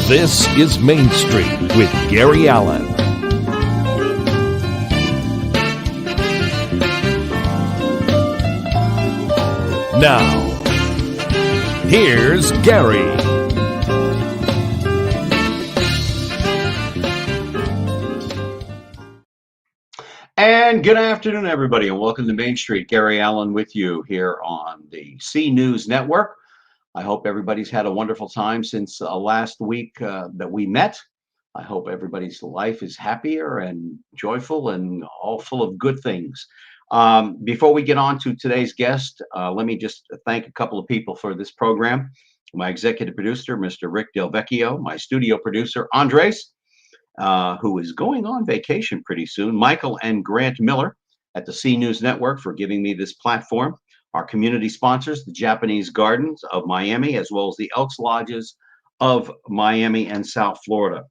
This is Main Street with Gary Allen. Now, here's Gary. And good afternoon, everybody, and welcome to Main Street. Gary Allen with you here on the C News Network. I hope everybody's had a wonderful time since last week that we met. I hope everybody's life is happier and joyful and all full of good things. Before we get on to today's guest, let me just thank a couple of people for this program. My executive producer, Mr. Rick Del Vecchio, my studio producer, Andres, who is going on vacation pretty soon, Michael and Grant Miller at the C News Network for giving me this platform. Our community sponsors, the Japanese Gardens of Miami, as well as the Elks Lodges of Miami and South Florida.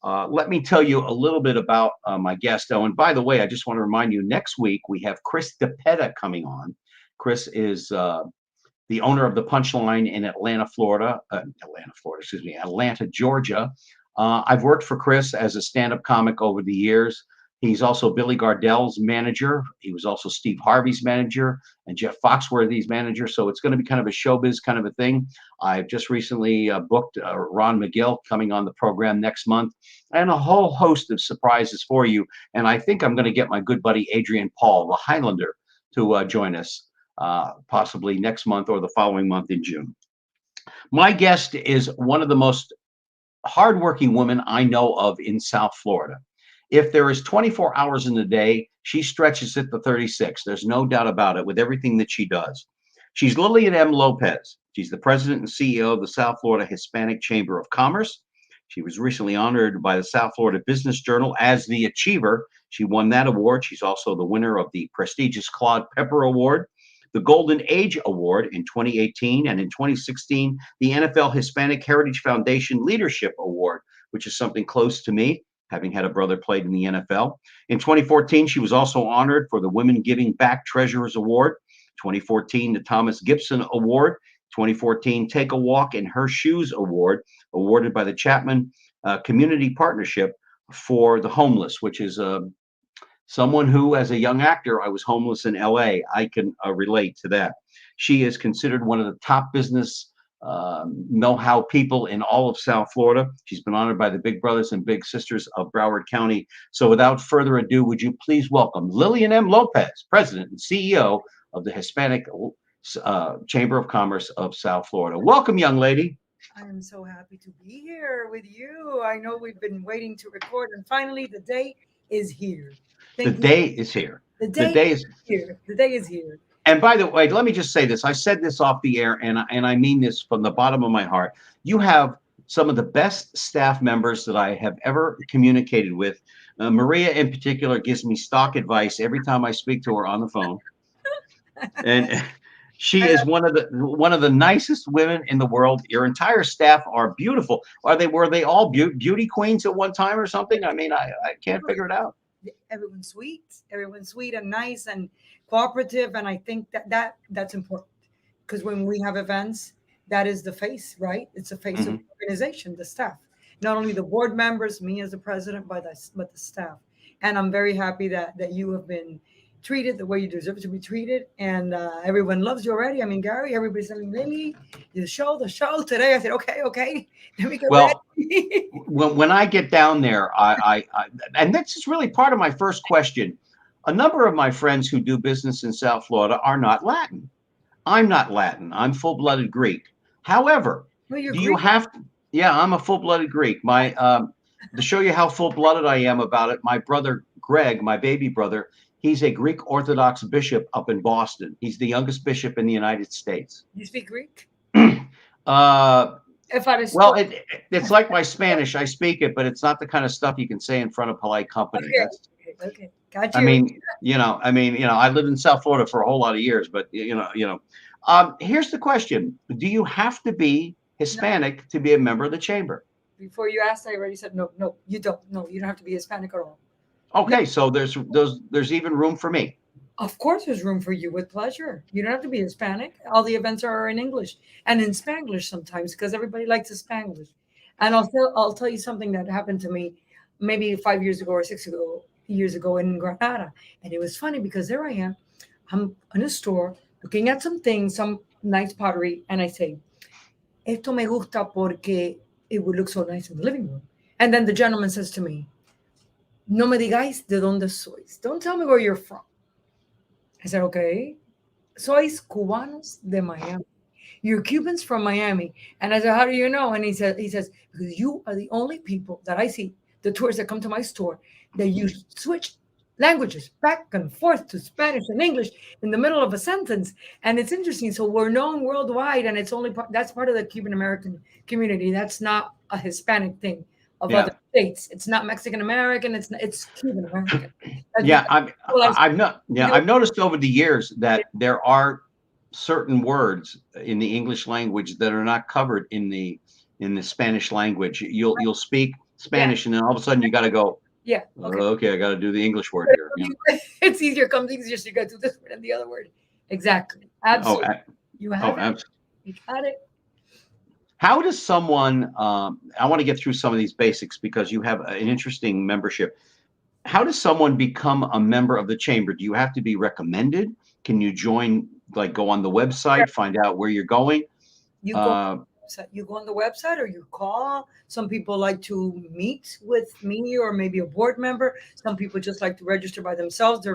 Let me tell you a little bit about my guest. Oh, and by the way, I just want to remind you, next week we have Chris DePetta coming on. Chris is the owner of the Punchline in Atlanta, Georgia. I've worked for Chris as a stand-up comic over the years. He's also Billy Gardell's manager. He was also Steve Harvey's manager and Jeff Foxworthy's manager. So it's going to be kind of a showbiz kind of a thing. I've just recently booked Ron McGill coming on the program next month and a whole host of surprises for you. And I think I'm going to get my good buddy Adrian Paul, the Highlander, to join us possibly next month or the following month in June. My guest is one of the most hardworking women I know of in South Florida. If there is 24 hours in the day, she stretches it to 36. There's no doubt about it with everything that she does. She's Liliam M. Lopez. She's the president and CEO of the South Florida Hispanic Chamber of Commerce. She was recently honored by the South Florida Business Journal as the Achiever. She won that award. She's also the winner of the prestigious Claude Pepper Award, the Golden Age Award in 2018, and in 2016, the NFL Hispanic Heritage Foundation Leadership Award, which is something close to me, having had a brother played in the NFL. In 2014, she was also honored for the Women Giving Back Treasurers Award. 2014, the Thomas Gibson Award. 2014, Take a Walk in Her Shoes Award, awarded by the Chapman Community Partnership for the Homeless, which is someone who, as a young actor, I was homeless in LA. I can relate to that. She is considered one of the top business know-how people in all of South Florida. She's been honored by the Big Brothers and Big Sisters of Broward County. So without further ado, would you please welcome Liliam M. Lopez, President and CEO of the Hispanic Chamber of Commerce of South Florida. Welcome, young lady. I am so happy to be here with you. I know we've been waiting to record, and finally the day is here. The day is here. The day is here. The day is here. And by the way, let me just say this. I said this off the air, and I mean this from the bottom of my heart. You have some of the best staff members that I have ever communicated with. Maria, in particular, gives me stock advice every time I speak to her on the phone. And she is one of the nicest women in the world. Your entire staff are beautiful. Were they all beauty queens at one time or something? I mean, I can't figure it out. Everyone's sweet and nice and cooperative, and I think that's important, because when we have events, that is the face, right? It's the face of the organization, the staff, not only the board members, me as the president, but the staff. And I'm very happy that you have been treated the way you deserve to be treated, and everyone loves you already. I mean, Gary, everybody's telling Lily, the show today. I said, okay, let me get ready. when I get down there, I and this is really part of my first question. A number of my friends who do business in South Florida are not Latin. I'm not Latin. I'm full-blooded Greek. However, you have to? Yeah, I'm a full-blooded Greek. My to show you how full-blooded I am about it, my brother Greg, my baby brother, he's a Greek Orthodox bishop up in Boston. He's the youngest bishop in the United States. You speak Greek? It's like my Spanish. I speak it, but it's not the kind of stuff you can say in front of polite company. Okay. Got you. I mean, I lived in South Florida for a whole lot of years, but here's the question. Do you have to be Hispanic to be a member of the chamber? Before you asked, I already said, no, you don't. No, you don't have to be Hispanic at all. Okay. So there's even room for me. Of course, there's room for you, with pleasure. You don't have to be Hispanic. All the events are in English and in Spanglish sometimes, because everybody likes the Spanglish. And I'll tell you something that happened to me maybe 5 years ago or 6 years ago in Granada. And it was funny because there I am. I'm in a store looking at some things, some nice pottery, and I say, esto me gusta porque it would look so nice in the living room. And then the gentleman says to me, no me digáis de dónde sois. Don't tell me where you're from. I said, okay. Sois cubanos de Miami. You're Cubans from Miami. And I said, how do you know? And he says, because you are the only people that I see, the tourists that come to my store, that you switch languages back and forth to Spanish and English in the middle of a sentence. And it's interesting. So we're known worldwide, and it's only that's part of the Cuban American community. That's not a Hispanic thing of Yeah. other states. It's not Mexican American. It's Cuban American. Yeah, I've noticed over the years that there are certain words in the English language that are not covered in the Spanish language. You'll speak Spanish, and then all of a sudden you got to go, Yeah. Okay. okay, I got to do the English word here. It's easier, comes easier, so you got to do this word and the other word. Exactly. Absolutely. You have it. You got it. How does someone, I want to get through some of these basics because you have an interesting membership. How does someone become a member of the chamber? Do you have to be recommended? Can you join, like go on the website, find out where you're going? You go on the website or you call. Some people like to meet with me or maybe a board member. Some people just like to register by themselves.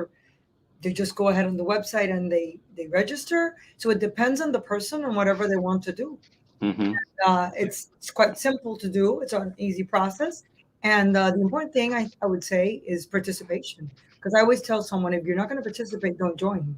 They just go ahead on the website and they register. So it depends on the person and whatever they want to do. Mm-hmm. It's quite simple to do. It's an easy process. And the important thing I would say is participation. Because I always tell someone, if you're not going to participate, don't join.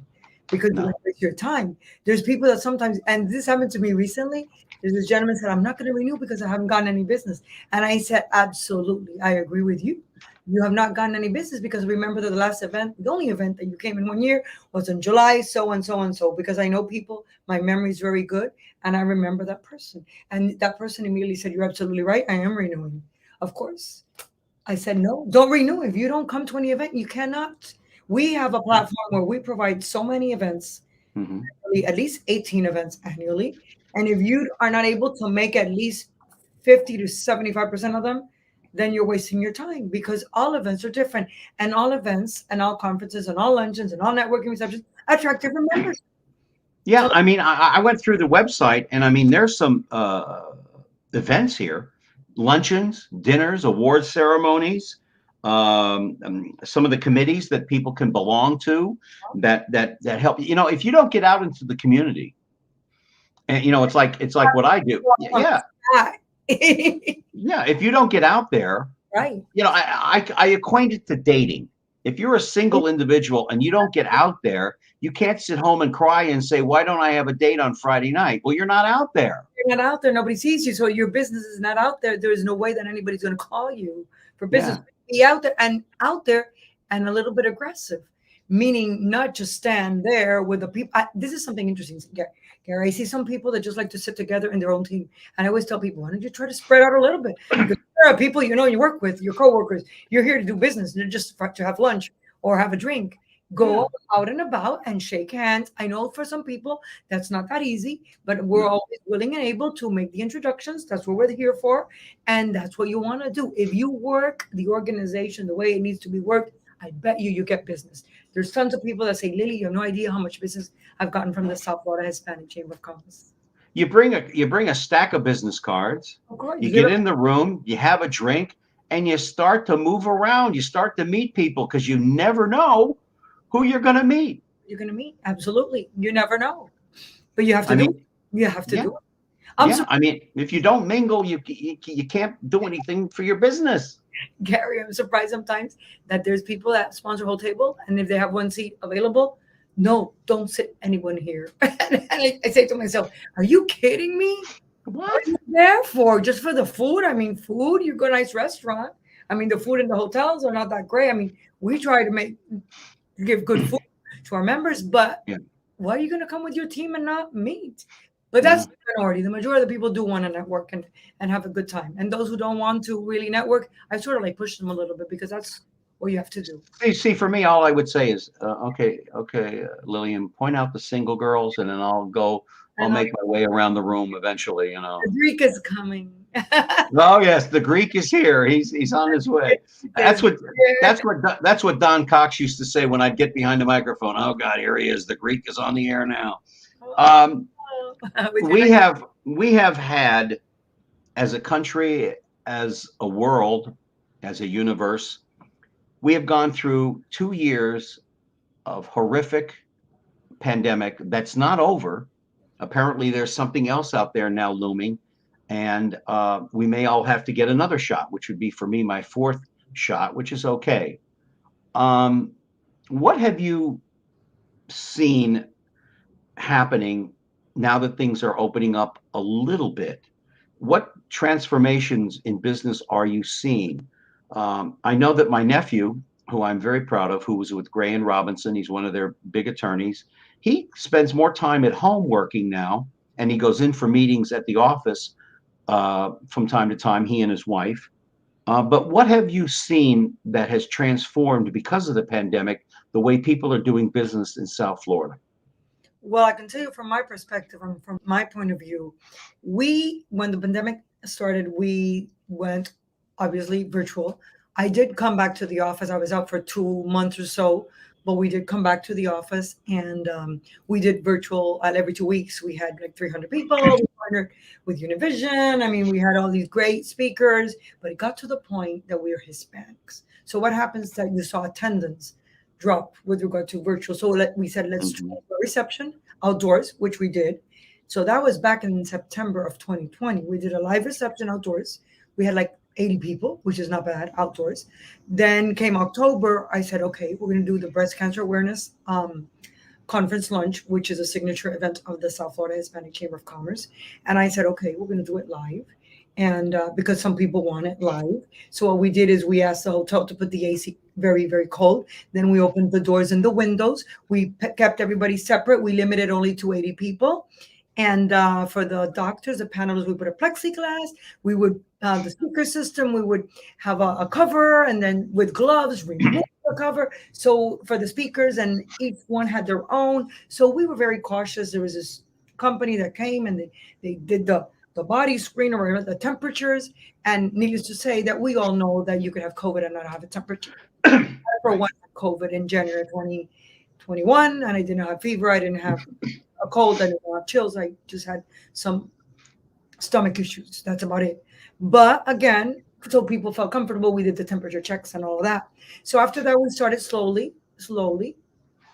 Because you're going to waste your time. There's people that sometimes, and this happened to me recently. There's this gentleman said, I'm not going to renew because I haven't gotten any business. And I said, absolutely, I agree with you. You have not gotten any business because remember that the last event, the only event that you came in 1 year was in July, so and so and so. Because I know people, my memory is very good, and I remember that person. And that person immediately said, you're absolutely right, I am renewing. Of course. I said, no, don't renew. If you don't come to any event, you cannot. We have a platform where we provide so many events, at least 18 events annually. And if you are not able to make at least 50 to 75% of them, then you're wasting your time because all events are different. And all events and all conferences and all luncheons and all networking receptions attract different members. Yeah, I mean, I went through the website and I mean, there's some events here, luncheons, dinners, award ceremonies, some of the committees that people can belong to that help. You know, if you don't get out into the community, and you know, it's like what I do. Yeah. Yeah. If you don't get out there, right. You know, I equate it to dating. If you're a single individual and you don't get out there, you can't sit home and cry and say, why don't I have a date on Friday night? Well, you're not out there. You're not out there. Nobody sees you. So your business is not out there. There is no way that anybody's going to call you for business. Be out there and a little bit aggressive, meaning not just stand there with the people. This is something interesting, Gary. I see some people that just like to sit together in their own team. And I always tell people, why don't you try to spread out a little bit? Because there are people you work with, your coworkers. You're here to do business, not just to have lunch or have a drink. Go out and about and shake hands. I know for some people that's not that easy, but we're always willing and able to make the introductions. That's what we're here for. And that's what you want to do. If you work the organization the way it needs to be worked, I bet you get business. There's tons of people that say, Lily, you have no idea how much business I've gotten from the South Florida Hispanic Chamber of Commerce. You bring a stack of business cards. Of course. You get in the room, you have a drink, and you start to move around. You start to meet people because you never know who you're going to meet. You're going to meet. Absolutely. You never know. But you have to do it. You have to do it. I mean, if you don't mingle, you can't do anything for your business. Gary, I'm surprised sometimes that there's people that sponsor whole table, and if they have one seat available, no, don't sit anyone here. And I say to myself, are you kidding me? What are you there for? Just for the food? I mean, food, you go to a nice restaurant. I mean, the food in the hotels are not that great. I mean, we try to give good food to our members, but why are you going to come with your team and not meet? But that's the minority. The majority of the people do want to network and have a good time. And those who don't want to really network, I sort of like push them a little bit because that's what you have to do. See, for me, all I would say is, okay, Liliam, point out the single girls, and then I'll make my way around the room eventually. You know, Enrique's coming. Oh yes, the Greek is here. He's on his way. That's what that's what Don Cox used to say when I'd get behind the microphone. Oh God, here he is. The Greek is on the air now. Um, we have had, as a country, as a world, as a universe, we have gone through 2 years of horrific pandemic that's not over. Apparently, there's something else out there now looming, and we may all have to get another shot, which would be for me my fourth shot, which is okay. Um, what have you seen happening now that things are opening up a little bit? What transformations in business are you seeing? I know that my nephew, who I'm very proud of, who was with Gray and Robinson, he's one of their big attorneys. He spends more time at home working now, and he goes in for meetings at the office from time to time, he and his wife. But what have you seen that has transformed because of the pandemic, the way people are doing business in South Florida? Well, I can tell you from my perspective and from my point of view, when the pandemic started, we went obviously virtual. I did come back to the office. I was out for 2 months or so, but we did come back to the office and we did virtual at every 2 weeks. We had like 300 people. We partnered with Univision. I mean, we had all these great speakers, but it got to the point that we are Hispanics. So what happens that you saw attendance drop with regard to virtual. So we said, let's try a reception outdoors, which we did. So that was back in September of 2020. We did a live reception outdoors. We had like 80 people, which is not bad outdoors. Then came October. I said, okay, we're going to do the breast cancer awareness conference lunch, which is a signature event of the South Florida Hispanic Chamber of Commerce. And I said, okay, we're going to do it live. And because some people want it live. So what we did is we asked the hotel to put the AC very, very cold. Then we opened the doors and the windows. We kept everybody separate. We limited only to 80 people. And for the doctors, the panelists, we put a plexiglass. We would, the speaker system, we would have a cover, and then with gloves, remove the cover. So for the speakers, and each one had their own. So we were very cautious. There was this company that came and they did the body screen or the temperatures. And needless to say that we all know that you could have COVID and not have a temperature. For one COVID in January 2021, and I didn't have fever. I didn't have a cold. I didn't have chills. I just had some stomach issues. That's about it. But again, so people felt comfortable. We did the temperature checks and all of that. So after that, we started slowly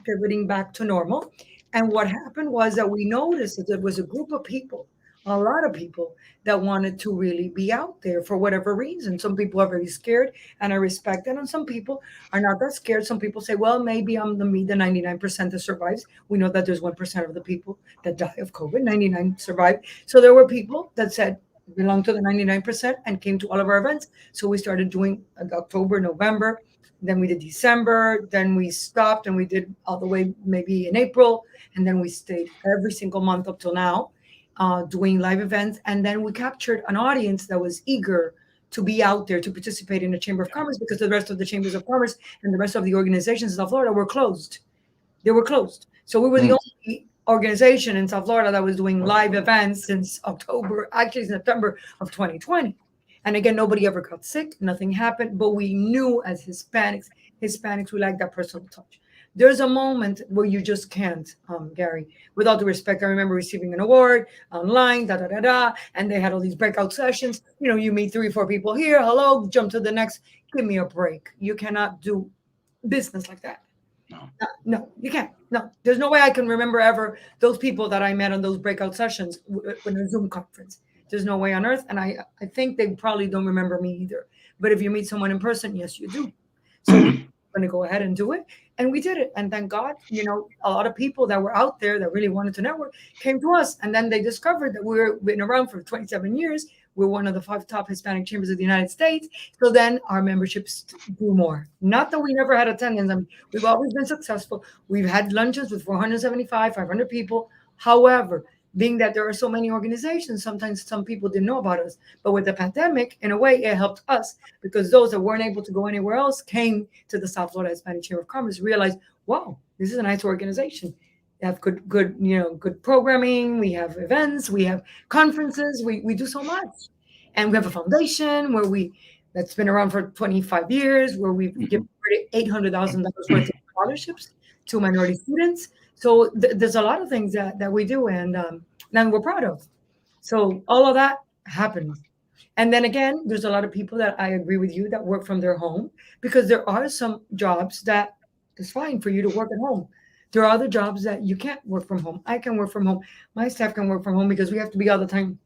pivoting back to normal. And what happened was that we noticed that there was a group of people, a lot of people that wanted to really be out there for whatever reason. Some people are very scared, and I respect that. And some people are not that scared. Some people say, well, maybe I'm the 99% that survives. We know that there's 1% of the people that die of COVID, 99 survive. So there were people that said, belong to the 99% and came to all of our events. So we started doing October, November. Then we did December. Then we stopped and we did all the way maybe in April. And then we stayed every single month up till now. Doing live events, and then we captured an audience that was eager to be out there to participate in the Chamber of Commerce, because the rest of the Chambers of Commerce and the rest of the organizations in South Florida were closed. They were closed. So we were the only organization in South Florida that was doing live events since September of 2020. And again, nobody ever got sick, nothing happened, but we knew as Hispanics, we like that personal touch. There's a moment where you just can't, Gary. With all due respect, I remember receiving an award online, and they had all these breakout sessions. You know, you meet 3 or 4 people here, hello, jump to the next. Give me a break. You cannot do business like that. No, you can't. No, there's no way I can remember ever those people that I met on those breakout sessions in a Zoom conference. There's no way on earth, and I think they probably don't remember me either. But if you meet someone in person, yes, you do. So we're going to go ahead and do it. And we did it. And thank God, you know, a lot of people that were out there that really wanted to network came to us. And then they discovered that we've been around for 27 years. We're one of the 5 top Hispanic chambers of the United States. So then our memberships grew more. Not that we never had attendance. I mean, we've always been successful. We've had luncheons with 475, 500 people. However, being that there are so many organizations, sometimes some people didn't know about us. But with the pandemic, in a way, it helped us, because those that weren't able to go anywhere else came to the South Florida Hispanic Chamber of Commerce, realized, wow, this is a nice organization. They have good, good programming. We have events. We have conferences. We do so much. And we have a foundation that's been around for 25 years, where we've given $800,000 worth of scholarships to minority students. So there's a lot of things that we do, and we're proud of. So all of that happens. And then again, there's a lot of people that I agree with you that work from their home, because there are some jobs that it's fine for you to work at home. There are other jobs that you can't work from home. I can work from home. My staff can work from home, because we have to be all the time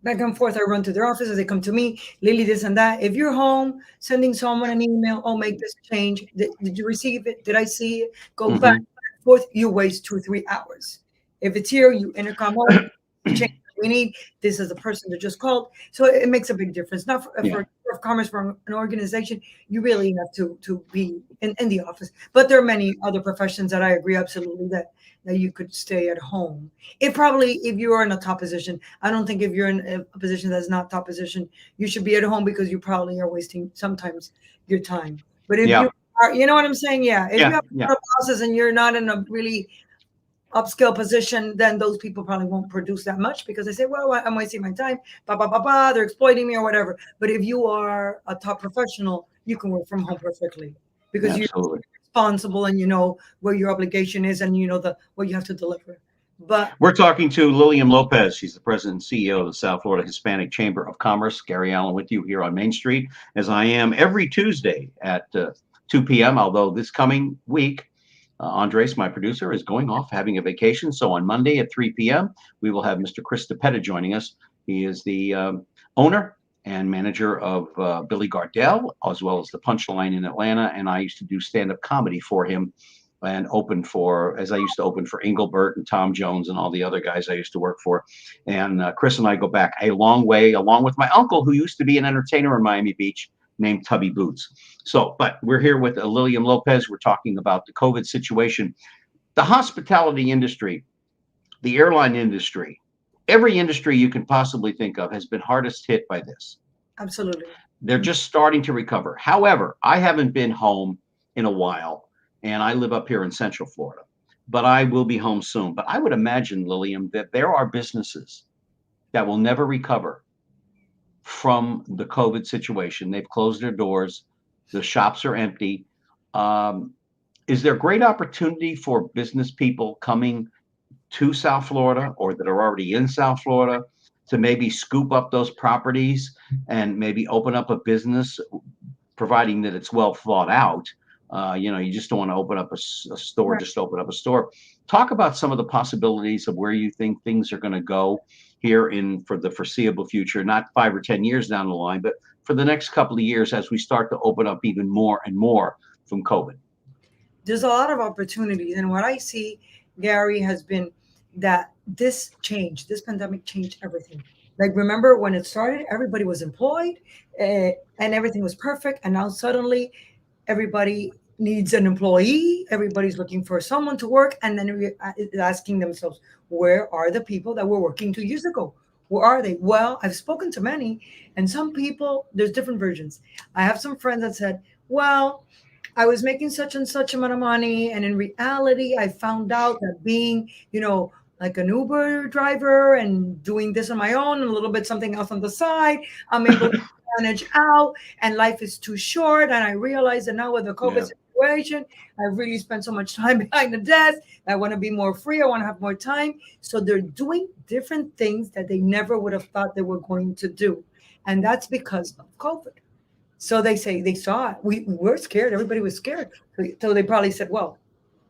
back and forth. I run to their offices. They come to me, Lily, this and that. If you're home, sending someone an email, oh, make this change. Did you receive it? Did I see it? Go back and forth. You waste 2 or 3 hours. If it's here, you intercom home, change what we need. This is the person that just called. So it makes a big difference. Not for, Yeah. for commerce, for an organization, you really have to be in the office. But there are many other professions that I agree absolutely that you could stay at home. If you are in a top position, I don't think if you're in a position that's not top position, you should be at home, because you probably are wasting sometimes your time. But if Yeah. you are, you know what I'm saying? Yeah. If you Yeah. have a Yeah. lot of bosses and you're not in a really upscale position, then those people probably won't produce that much, because they say, well, I'm wasting my time, they're exploiting me or whatever. But if you are a top professional, you can work from home perfectly, because you're Absolutely. responsible and you know where your obligation is, and you know what you have to deliver. But We're talking to Liliam Lopez. She's the president and CEO of the South Florida Hispanic Chamber of Commerce. Gary Allen with you here on Main Street, as I am every Tuesday at 2 p.m. Although this coming week, Andres, my producer, is going off having a vacation. So on Monday at 3 p.m., we will have Mr. Chris DePetta joining us. He is the owner and manager of Billy Gardell, as well as the Punchline in Atlanta. And I used to do stand-up comedy for him, and as I used to open for Engelbert and Tom Jones and all the other guys I used to work for. And Chris and I go back a long way, along with my uncle, who used to be an entertainer in Miami Beach, named Tubby Boots. So, but we're here with Liliam Lopez. We're talking about the COVID situation, the hospitality industry, the airline industry, every industry you can possibly think of has been hardest hit by this. absolutely. They're just starting to recover. However, I haven't been home in a while, and I live up here in Central Florida, but I will be home soon. But I would imagine, Liliam, that there are businesses that will never recover from the COVID situation. They've closed their doors. The shops are empty. Is there great opportunity for business people coming to South Florida, or that are already in South Florida, to maybe scoop up those properties and maybe open up a business, providing that it's well thought out? You just don't want to open up a store, Right. just open up a store. Talk about some of the possibilities of where you think things are going to go here for the foreseeable future, not 5 or 10 years down the line, but for the next couple of years, as we start to open up even more and more from COVID. There's a lot of opportunities, and what I see, Gary, has been that this pandemic changed everything. Like, remember when it started, everybody was employed, and everything was perfect, and now suddenly everybody needs an employee. Everybody's looking for someone to work, and then asking themselves, where are the people that were working 2 years ago? Where are they? Well, I've spoken to many, and some people, there's different versions. I have some friends that said, well, I was making such and such amount of money, and in reality, I found out that being, like an Uber driver and doing this on my own, and a little bit something else on the side, I'm able to manage out, and life is too short. And I realize that now with the COVID situation, I really spent so much time behind the desk. I want to be more free. I want to have more time. So they're doing different things that they never would have thought they were going to do. And that's because of COVID. So they say they saw it. We were scared. Everybody was scared. So they probably said, well,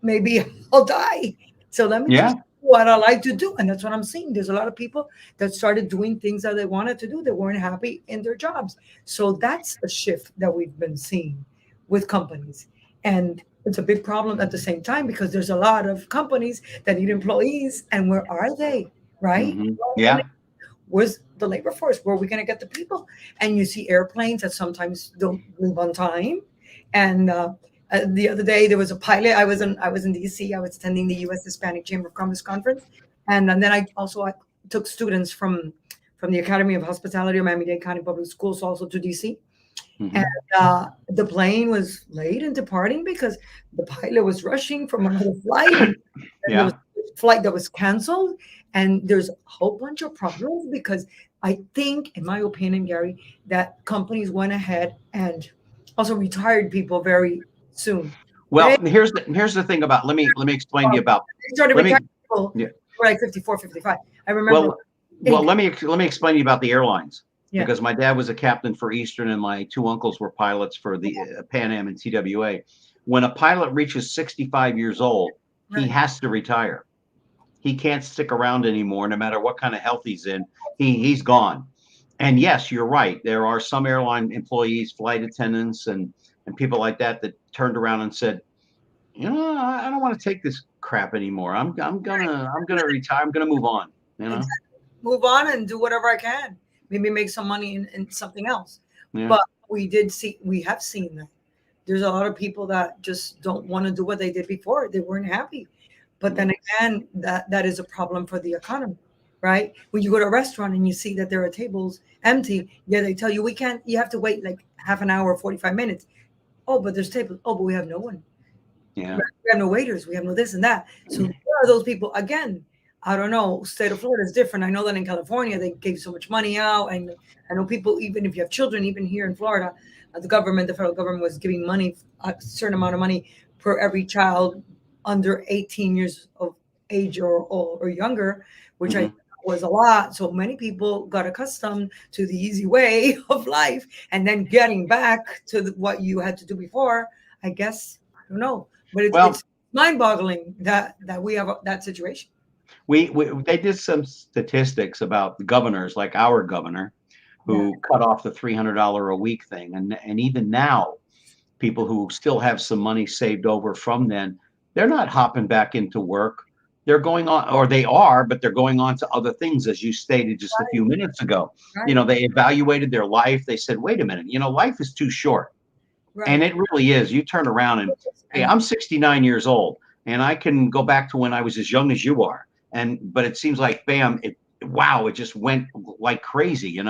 maybe I'll die. So let me just do what I like to do. And that's what I'm seeing. There's a lot of people that started doing things that they wanted to do. They weren't happy in their jobs. So that's a shift that we've been seeing with companies. And it's a big problem at the same time, because there's a lot of companies that need employees. And where are they? Right? Yeah. Where's the labor force? Where are we going to get the people? And you see airplanes that sometimes don't leave on time. And the other day there was a pilot. I was in DC. I was attending the U.S. Hispanic Chamber of Commerce conference, and then I took students from the Academy of Hospitality of Miami-Dade County Public Schools also to DC. And the plane was late in departing because the pilot was rushing from another flight. And there was a flight that was canceled. And there's a whole bunch of problems because I think, in my opinion, Gary, that companies went ahead and also retired people very soon. They Well, here's the thing about, let me explain to you about, started let me retiring people yeah, who were like 54, 55. I remember. well, Hey, let me explain to you about the airlines, yeah, because my dad was a captain for Eastern and my two uncles were pilots for the Pan Am and TWA. When a pilot reaches 65 years old, he right. has to retire. He can't stick around anymore, no matter what kind of health he's in. He's gone. And yes, you're right. There are some airline employees, flight attendants, and people like that that turned around and said, I don't want to take this crap anymore. I'm gonna retire. I'm gonna move on. You know. Exactly. Move on and do whatever I can. Maybe make some money in something else. Yeah. But we have seen that. There's a lot of people that just don't want to do what they did before. They weren't happy. But Yeah. then again, that is a problem for the economy, right? When you go to a restaurant and you see that there are tables empty, yeah, they tell you we can't, you have to wait like half an hour, 45 minutes. Oh, but there's tables. Oh, but we have no one. Yeah. Right? We have no waiters. We have no this and that. So where are those people? Again, I don't know. State of Florida is different. I know that in California they gave so much money out, and I know people. Even if you have children, even here in Florida, the federal government was giving money, a certain amount of money per every child under 18 years of age or younger, which I Hmm. thought was a lot. So many people got accustomed to the easy way of life, and then getting back to what you had to do before. I guess I don't know, but Well, it's mind-boggling that we have that situation. we they did some statistics about the governors, like our governor, Yeah, who cut off the $300 a week thing, and even now, people who still have some money saved over from then, they're not hopping back into work. They're going on, or they are, but they're going on to other things, as you stated just a few minutes ago. right, They evaluated their life. They said, wait a minute, life is too short. And right. it really is. You turn around and, hey, And I'm 69 years old and I can go back to when I was as young as you are. But it seems like, bam, wow, it just went like crazy. And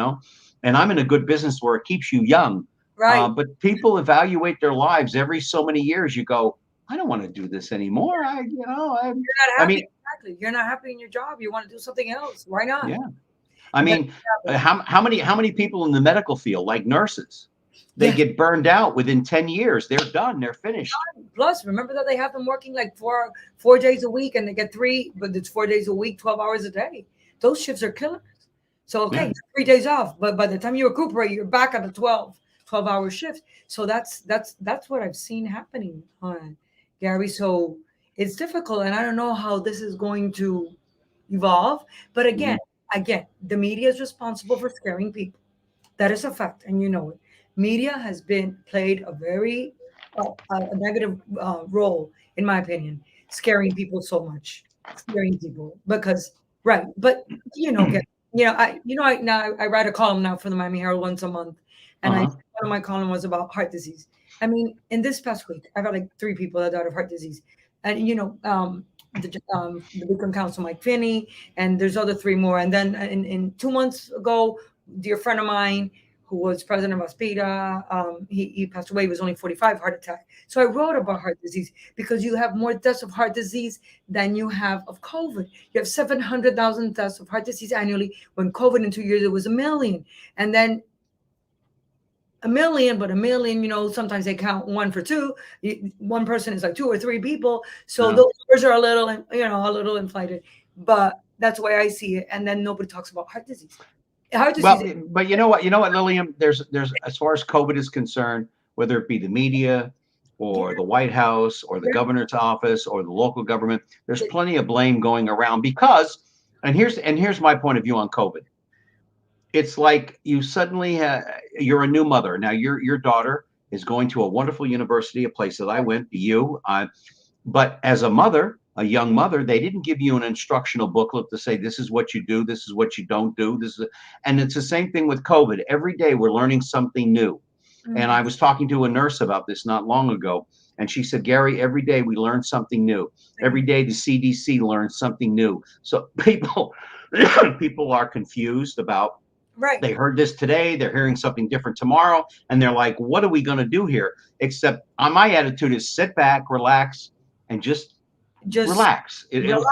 I'm in a good business where it keeps you young. right, But people evaluate their lives every so many years. You go, I don't want to do this anymore. you're not I happy. mean, Exactly. You're not happy in your job. You want to do something else. Why not? yeah. I And then mean, how many people in the medical field, like nurses, they yeah. get burned out within 10 years. They're done. They're finished. Plus, remember that they have them working like four days a week, and they get three, but it's 4 days a week, 12 hours a day. Those shifts are killers. So okay, Yeah. you have 3 days off, but by the time you recuperate, you're back at the 12-hour shift. So that's what I've seen happening, Gary. So it's difficult, and I don't know how this is going to evolve. But Mhm. again, the media is responsible for scaring people. That is a fact, and you know it. Media has been played a very a negative role, in my opinion, scaring people so much, scaring people because right. But get I now I write a column now for the Miami Herald once a month, and Uh-huh. one of my column was about heart disease. I mean, in this past week, I've had like three people that died of heart disease, and the Beacon Council, Mike Finney, and there's other three more. And then in 2 months ago, dear friend of mine who was president of Aspida, he passed away. He was only 45, heart attack. So I wrote about heart disease because you have more deaths of heart disease than you have of COVID. You have 700,000 deaths of heart disease annually. When COVID in 2 years, it was a million. And then a million, but a million, sometimes they count one for two. One person is like two or three people. So No. those numbers are a little inflated. But that's the way I see it. And then nobody talks about heart disease. Heart Well, disease. but you know what, Liliam, there's as far as COVID is concerned, whether it be the media Yeah, or the White House or the yeah, governor's office or the local government, there's plenty of blame going around because, and here's my point of view on COVID. It's like you suddenly you're a new mother. Now your daughter is going to a wonderful university, a place that I went, you. But as a mother, a young mother, they didn't give you an instructional booklet to say this is what you do, this is what you don't do. And it's the same thing with COVID. Every day we're learning something new. And I Mhm. was talking to a nurse about this not long ago, and she said, Gary, every day we learn something new. Every day the CDC learns something new. So people people are confused about, Right. they heard this today, they're hearing something different tomorrow, and they're like, what are we going to do here? Except my attitude is sit back, relax, and just Just relax. relax.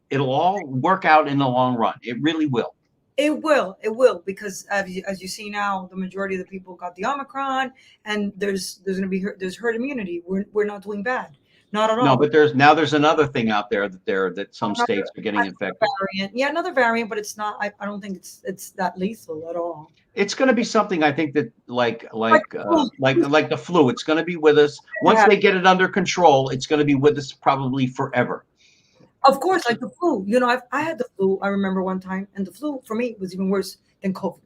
It'll all work out in the long run. It really will. It will, because as you see now, the majority of the people got the Omicron, and there's going to be there's herd immunity. We're not doing bad, not at No, all. but there's another thing out there that some Another, states are getting infected. variant, yeah, another variant, but it's not. I don't think it's that lethal at all. It's going to be something I think that Like, oh, like the flu. It's going to be with us once yeah, they get it under control. It's going to be with us probably forever. of course, like the flu. I had the flu. I remember one time, and the flu for me was even worse than COVID.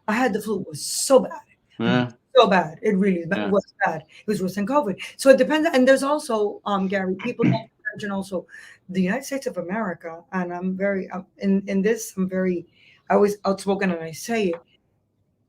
I had the flu. It was so bad. I mean, Yeah, so bad. It really yeah. was bad. It was worse than COVID. So it depends. And there's also, Gary, people don't mention also the United States of America. And I'm very, in this, I'm very, I always outspoken and I say it.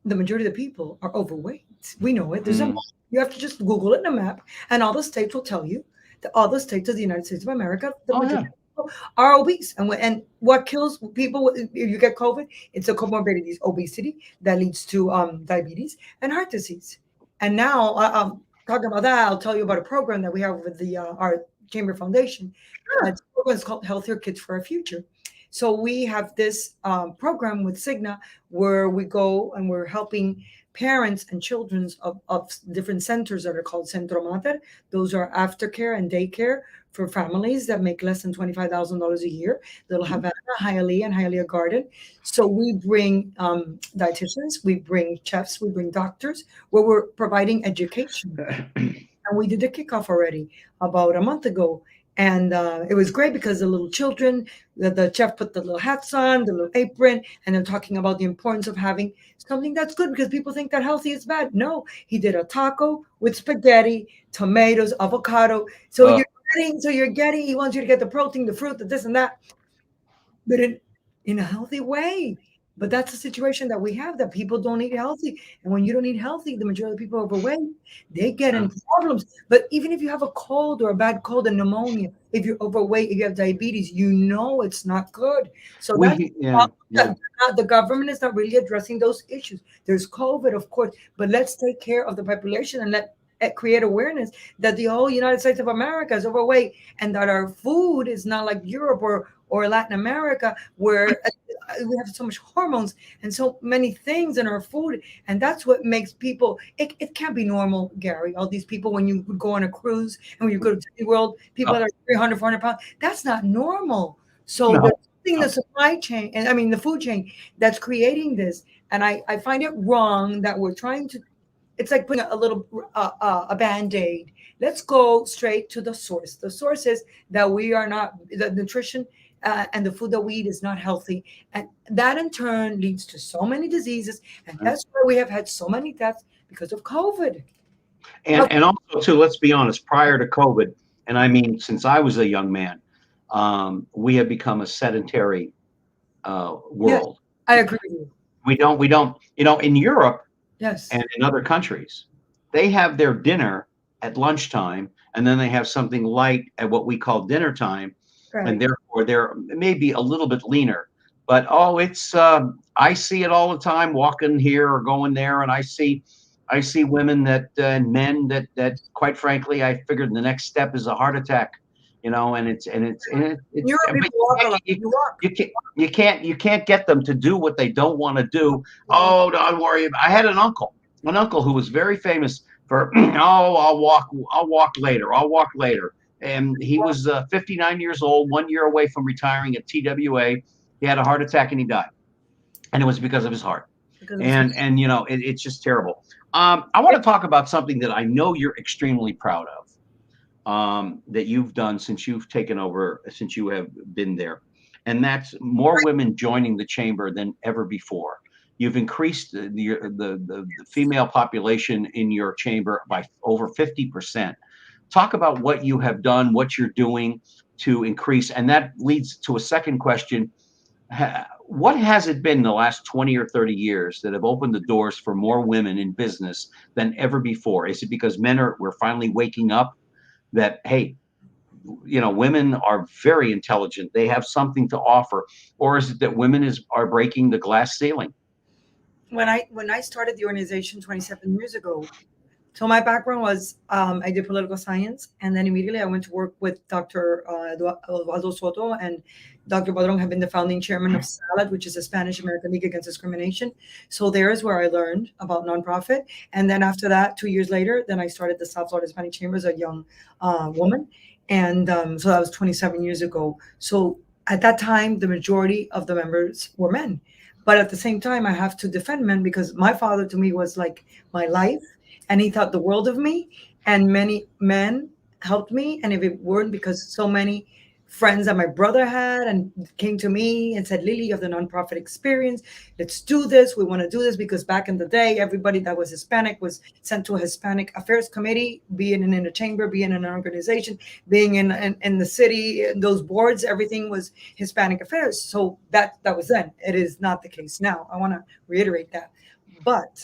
The majority of the people are overweight. We know it. There's a Mm. You have to just Google it in a map, and all the states will tell you that all the states of the United States of America, the Oh yeah. majority of people are obese. And what kills people if you get COVID? It's a comorbidities, obesity that leads to diabetes and heart disease. And now, talking about that, I'll tell you about a program that we have with the our Chamber Foundation. It's a program is called Healthier Kids for Our Future. So we have this program with Cigna where we go and we're helping parents and children of different centers that are called Centro Mater. Those are aftercare and daycare for families that make less than $25,000 a year. They'll have a Hialeah and Hialeah Garden. So we bring dietitians, we bring chefs, we bring doctors, where we're providing education. And we did a kickoff already about a month ago. And it was great because the little children, the chef put the little hats on, the little apron, and they're talking about the importance of having something that's good because people think that healthy is bad. No, he did a taco with spaghetti, tomatoes, avocado. Uh, You're getting, he wants you to get the protein, the fruit, the this and that, but in a healthy way. But that's the situation that we have, that people don't eat healthy. And when you don't eat healthy, the majority of people are overweight, they get yeah. in problems. But even if you have a cold or a bad cold and pneumonia, if you're overweight, if you have diabetes, you know it's not good. So that's Yeah, yeah. the government is not really addressing those issues. There's COVID, of course, but let's take care of the population and let create awareness that the whole United States of America is overweight and that our food is not like Europe or Latin America, where we have so much hormones and so many things in our food. And that's what makes people, it can't be normal, Gary. All these people, when you go on a cruise and when you go to Disney World, people Oh, that are 300, 400 pounds, that's not normal. So no. there's something in the supply chain, and I mean the food chain, that's creating this. And I find it wrong that we're trying to, it's like putting a little a band-aid. Let's go straight to the source. The source is that we are not, the nutrition and the food that we eat is not healthy, and that in turn leads to so many diseases, and that's why we have had so many deaths because of COVID. And also too, let's be honest, prior to COVID, and I mean since I was a young man, we have become a sedentary Yes, world. I agree with you. We don't, in Europe Yes, and in other countries, they have their dinner at lunchtime, and then they have something light at what we call dinner time, and right. therefore they're maybe a little bit leaner. But it's I see it all the time walking here or going there, and I see women that and men that quite frankly I figured the next step is a heart attack, In Europe, but people walk a lot. you, You walk. you can't get them to do what they don't want to do. Yeah. Oh, don't worry. I had an uncle who was very famous for oh, I'll walk later. I'll walk later. And he was 59 years old, 1 year away from retiring at TWA. He had a heart attack and he died, and it was because of his heart. Because of And it's just terrible. I want to talk about something that I know you're extremely proud of, that you've done since you've taken over, since you have been there, and that's more women joining the chamber than ever before. You've increased the female population in your chamber by over 50%. Talk about what you have done, what you're doing to increase, and that leads to a second question. What has it been the last 20 or 30 years that have opened the doors for more women in business than ever before? Is it because we're finally waking up that, hey, women are very intelligent, they have something to offer, or is it that women are breaking the glass ceiling? when I started the organization 27 years ago, So my background was I did political science, and then immediately I went to work with Dr. Eduardo Soto, and Dr. Badron had been the founding chairman of SALAD, which is the Spanish American League Against Discrimination. So there is where I learned about nonprofit. And then after that, 2 years later, then I started the South Florida Hispanic Chamber as a young woman. And so that was 27 years ago. So at that time, the majority of the members were men. But at the same time, I have to defend men because my father to me was like my life, and he thought the world of me. And many men helped me. And if it weren't because so many friends that my brother had and came to me and said, Lily, you have the nonprofit experience. Let's do this. We want to do this because back in the day, everybody that was Hispanic was sent to a Hispanic Affairs Committee, being in a chamber, being in an organization, being in the city, those boards, everything was Hispanic affairs. So that was then. It is not the case now. I want to reiterate that. But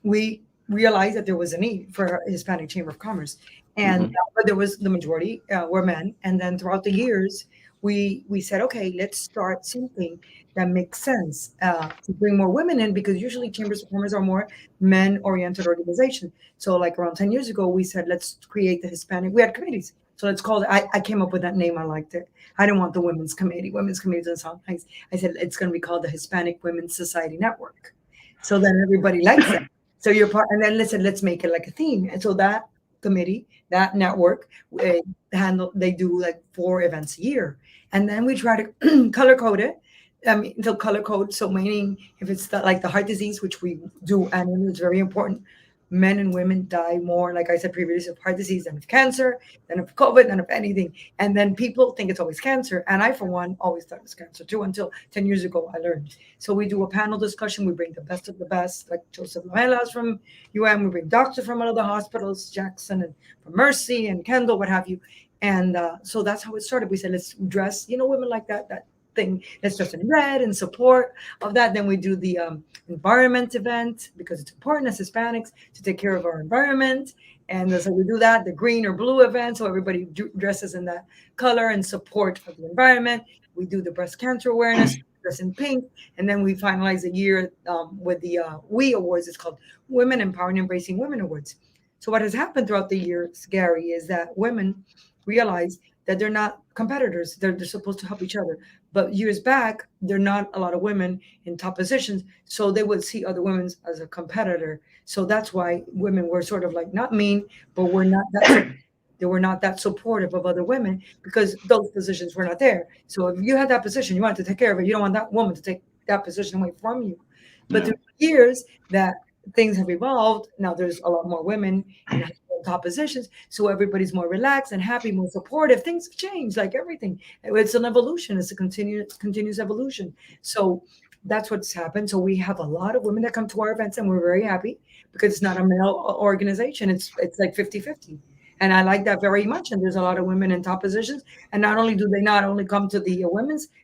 we realized that there was a need for a Hispanic Chamber of Commerce, and but there was the majority were men. And then throughout the years, we said, okay, let's start something that makes sense to bring more women in, because usually chambers of commerce are more men-oriented organizations. So like around 10 years ago, we said, let's create the Hispanic. We had committees. So let's call it, I came up with that name. I liked it. I didn't want the women's committee. Women's committee doesn't sound nice. I said, it's going to be called the Hispanic Women's Society Network. So then everybody likes it. So you're part, and then listen, let's make it like a theme. And so that committee, that network, they do like 4 events a year. And then we try to color code it. I mean, the color code. So meaning if it's like the heart disease, which we do annually, it's very important. Men and women die more, like I said previously, of heart disease than of cancer, than of COVID, than of anything. And then people think it's always cancer. And I, for one, always thought it was cancer too, until 10 years ago I learned. So we do a panel discussion. We bring the best of the best, like Joseph Lamelas from UM. We bring doctors from other hospitals, Jackson and from Mercy and Kendall, what have you. And so that's how it started. We said, let's dress, women like that thing. Let's dress in red in support of that. Then we do the environment event, because it's important as Hispanics to take care of our environment. And so we do that, the green or blue event. So everybody dresses in that color in support of the environment. We do the breast cancer awareness, dress in pink. And then we finalize the year with the WE Awards. It's called Women Empowering Embracing Women Awards. So what has happened throughout the years, Gary, is that women realize that they're not competitors. They're supposed to help each other. But years back, there are not a lot of women in top positions. So they would see other women as a competitor. So that's why women were sort of like not mean, but they were not that supportive of other women, because those positions were not there. So if you had that position, you wanted to take care of it. You don't want that woman to take that position away from you. But through the years that things have evolved, now there's a lot more women in top positions, so everybody's more relaxed and happy, more supportive. Things have changed, like everything. It's an evolution. It's a continuous evolution. So that's what's happened. So we have a lot of women that come to our events, and we're very happy because it's not a male organization. It's like 50-50. And I like that very much. And there's a lot of women in top positions. And not only do they not only come to the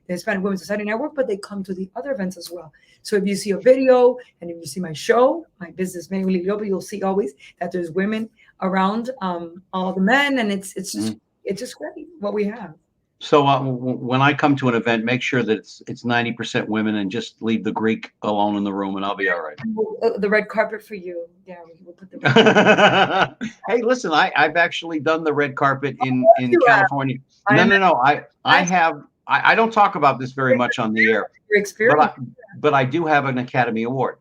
Hispanic Women's Society Network, but they come to the other events as well. So if you see a video and if you see my show, my business, mainly Liliam, you'll see always that there's women around all the men. And it's just great what we have. So when I come to an event, make sure that it's 90% women, and just leave the Greek alone in the room, and I'll be all right. The red carpet for you. Yeah, we'll put the Hey, listen, I've actually done the red carpet in California. No. I don't talk about this very much on the air. Your experience. But I do have an Academy Award.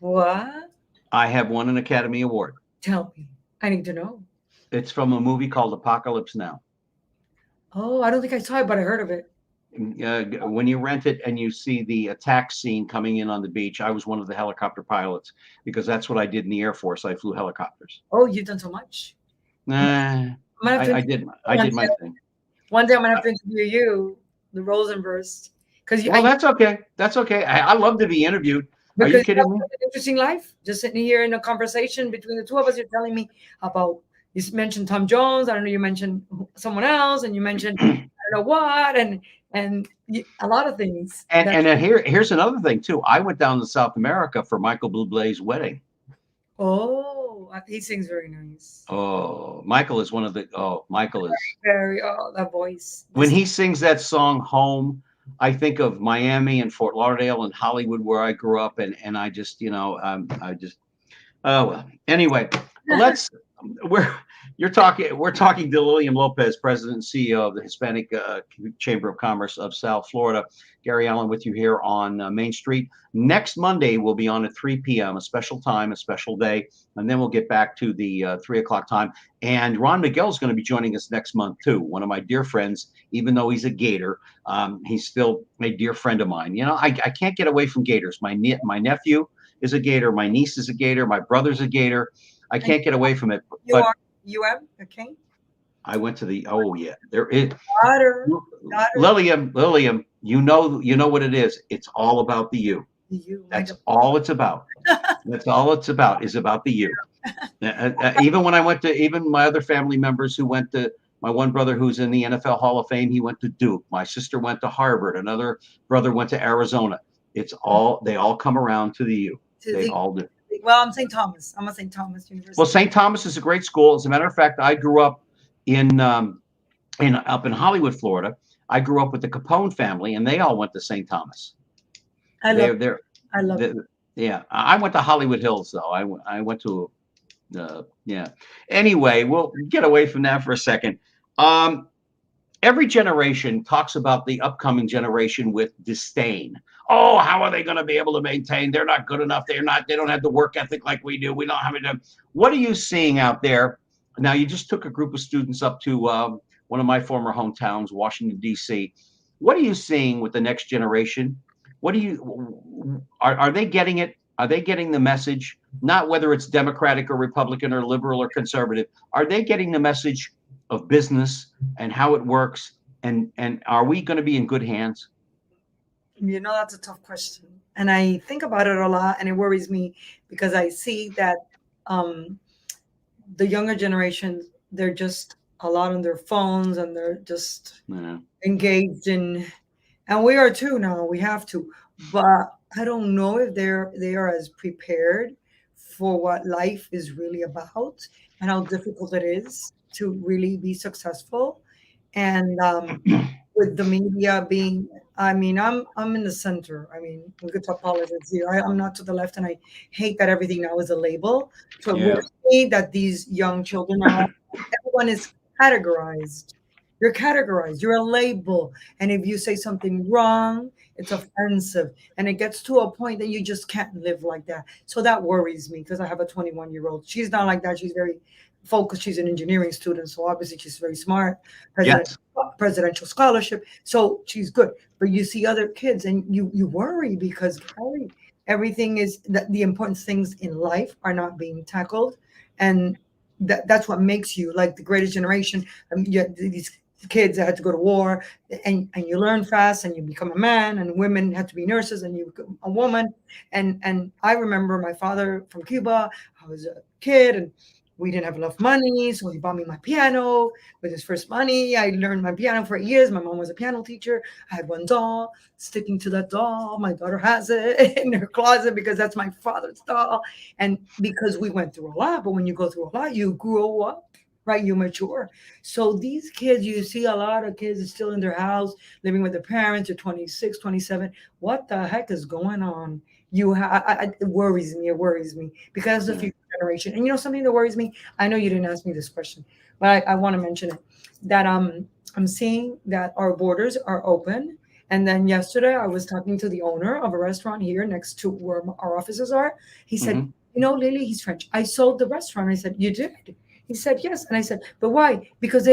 What? I have won an Academy Award. Tell me. I need to know. It's from a movie called Apocalypse Now. Oh, I don't think I saw it, but I heard of it. When you rent it and you see the attack scene coming in on the beach, I was one of the helicopter pilots, because that's what I did in the Air Force. I flew helicopters. Oh, you've done so much. I did my thing. One day I'm gonna have to interview you, the Rosenburst, because that's okay. That's okay. I love to be interviewed. Are you kidding me? An interesting life. Just sitting here in a conversation between the two of us, you're telling me about. You mentioned Tom Jones. I don't know. You mentioned someone else, and you mentioned I don't know what, and a lot of things. And here's another thing too. I went down to South America for Michael Bublé's wedding. Oh, he sings very nice. Oh, Michael is Michael is very that voice. When he sings that song "Home," I think of Miami and Fort Lauderdale and Hollywood, where I grew up, and I just Oh well. Anyway, let's we're we're talking to Liliam Lopez, President and CEO of the Hispanic Chamber of Commerce of South Florida. Gary Allen with you here on Main Street. Next Monday we'll be on at 3 p.m. a special time, a special day, and then we'll get back to the 3 o'clock time. And Ron Miguel is going to be joining us next month too. One of my dear friends, even though he's a Gator, he's still a dear friend of mine. You know, I can't get away from Gators. My nephew is a Gator. My niece is a Gator. My brother's a Gator. I can't get away from it. You But are okay. I went to the oh yeah, there is Daughter, Liliam. You know what it is. It's all about the you. you. That's all it's about. That's all it's about is about the you. Even when I went to even my other family members who went to my one brother who's in the NFL Hall of Fame, he went to Duke. My sister went to Harvard. Another brother went to Arizona. They all come around to the you. They all do. Well, I'm St. Thomas. I'm a St. Thomas University. Well, St. Thomas is a great school. As a matter of fact, I grew up in up in Hollywood, Florida. I grew up with the Capone family, and they all went to St. Thomas. I love it. Yeah. I went to Hollywood Hills, though. I went to yeah. Anyway, we'll get away from that for a second. Every generation talks about the upcoming generation with disdain. Oh, how are they going to be able to maintain? They're not good enough. They don't have the work ethic like we do. We don't have it. What are you seeing out there? Now, you just took a group of students up to one of my former hometowns, Washington, D.C. What are you seeing with the next generation? What do you are they getting it? Are they getting the message? Not whether it's Democratic or Republican or liberal or conservative. Are they getting the message of business and how it works? And are we going to be in good hands? You know, that's a tough question. And I think about it a lot, and it worries me because I see that the younger generation, they're just a lot on their phones and they're just engaged in, and we are too now, we have to. But I don't know if they are as prepared for what life is really about and how difficult it is to really be successful. And with the media being, I mean, I'm in the center. I mean, we could talk politics here. I'm not to the left, and I hate that everything now is a label. So it worries me that these young children now, everyone is categorized. You're categorized. You're a label, and if you say something wrong, it's offensive, and it gets to a point that you just can't live like that. So that worries me because I have a 21-year-old. She's not like that. She's very focused. She's an engineering student, so obviously she's very smart. Presidential scholarship, so she's good. But you see other kids, and you worry because everything is the important things in life are not being tackled, and that's what makes you like the greatest generation. These kids that had to go to war, and you learn fast, and you become a man, and women had to be nurses, and you become a woman. And I remember my father from Cuba. I was a kid, and we didn't have enough money, so he bought me my piano with his first money. I learned my piano for 8 years. My mom was a piano teacher. I had one doll, sticking to that doll. My daughter has it in her closet because that's my father's doll. And because we went through a lot, but when you go through a lot, you grow up, right? You mature. So these kids, you see a lot of kids are still in their house, living with their parents. They're 26, 27. What the heck is going on? It worries me. It worries me because the future generation. And you know something that worries me? I know you didn't ask me this question, but I want to mention it. That I'm seeing that our borders are open. And then yesterday I was talking to the owner of a restaurant here next to where our offices are. He said, you know, Lily, he's French. I sold the restaurant. I said, you did? He said, yes. And I said, but why? Because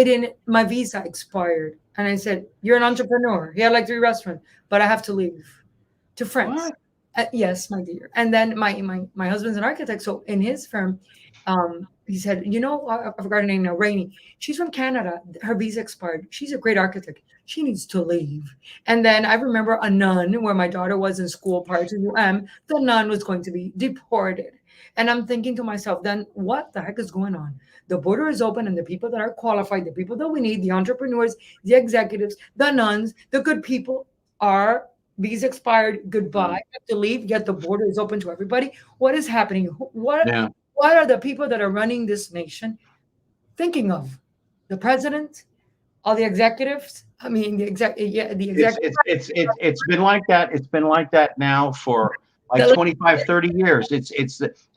my visa expired. And I said, you're an entrepreneur. He had like 3 restaurants, but I have to leave to France. What? Yes, my dear. And then my husband's an architect. So in his firm, he said, you know, I forgot her name now, Rainey. She's from Canada. Her visa expired. She's a great architect. She needs to leave. And then I remember a nun where my daughter was in school prior to the nun was going to be deported. And I'm thinking to myself, then what the heck is going on? The border is open, and the people that are qualified, the people that we need, the entrepreneurs, the executives, the nuns, the good people are visa expired. Goodbye. You have to leave. Yet the border is open to everybody. What is happening? What are the people that are running this nation thinking of? The president, all the executives. I mean, the executive. It's been like that. It's been like that now for like 25, 30 years.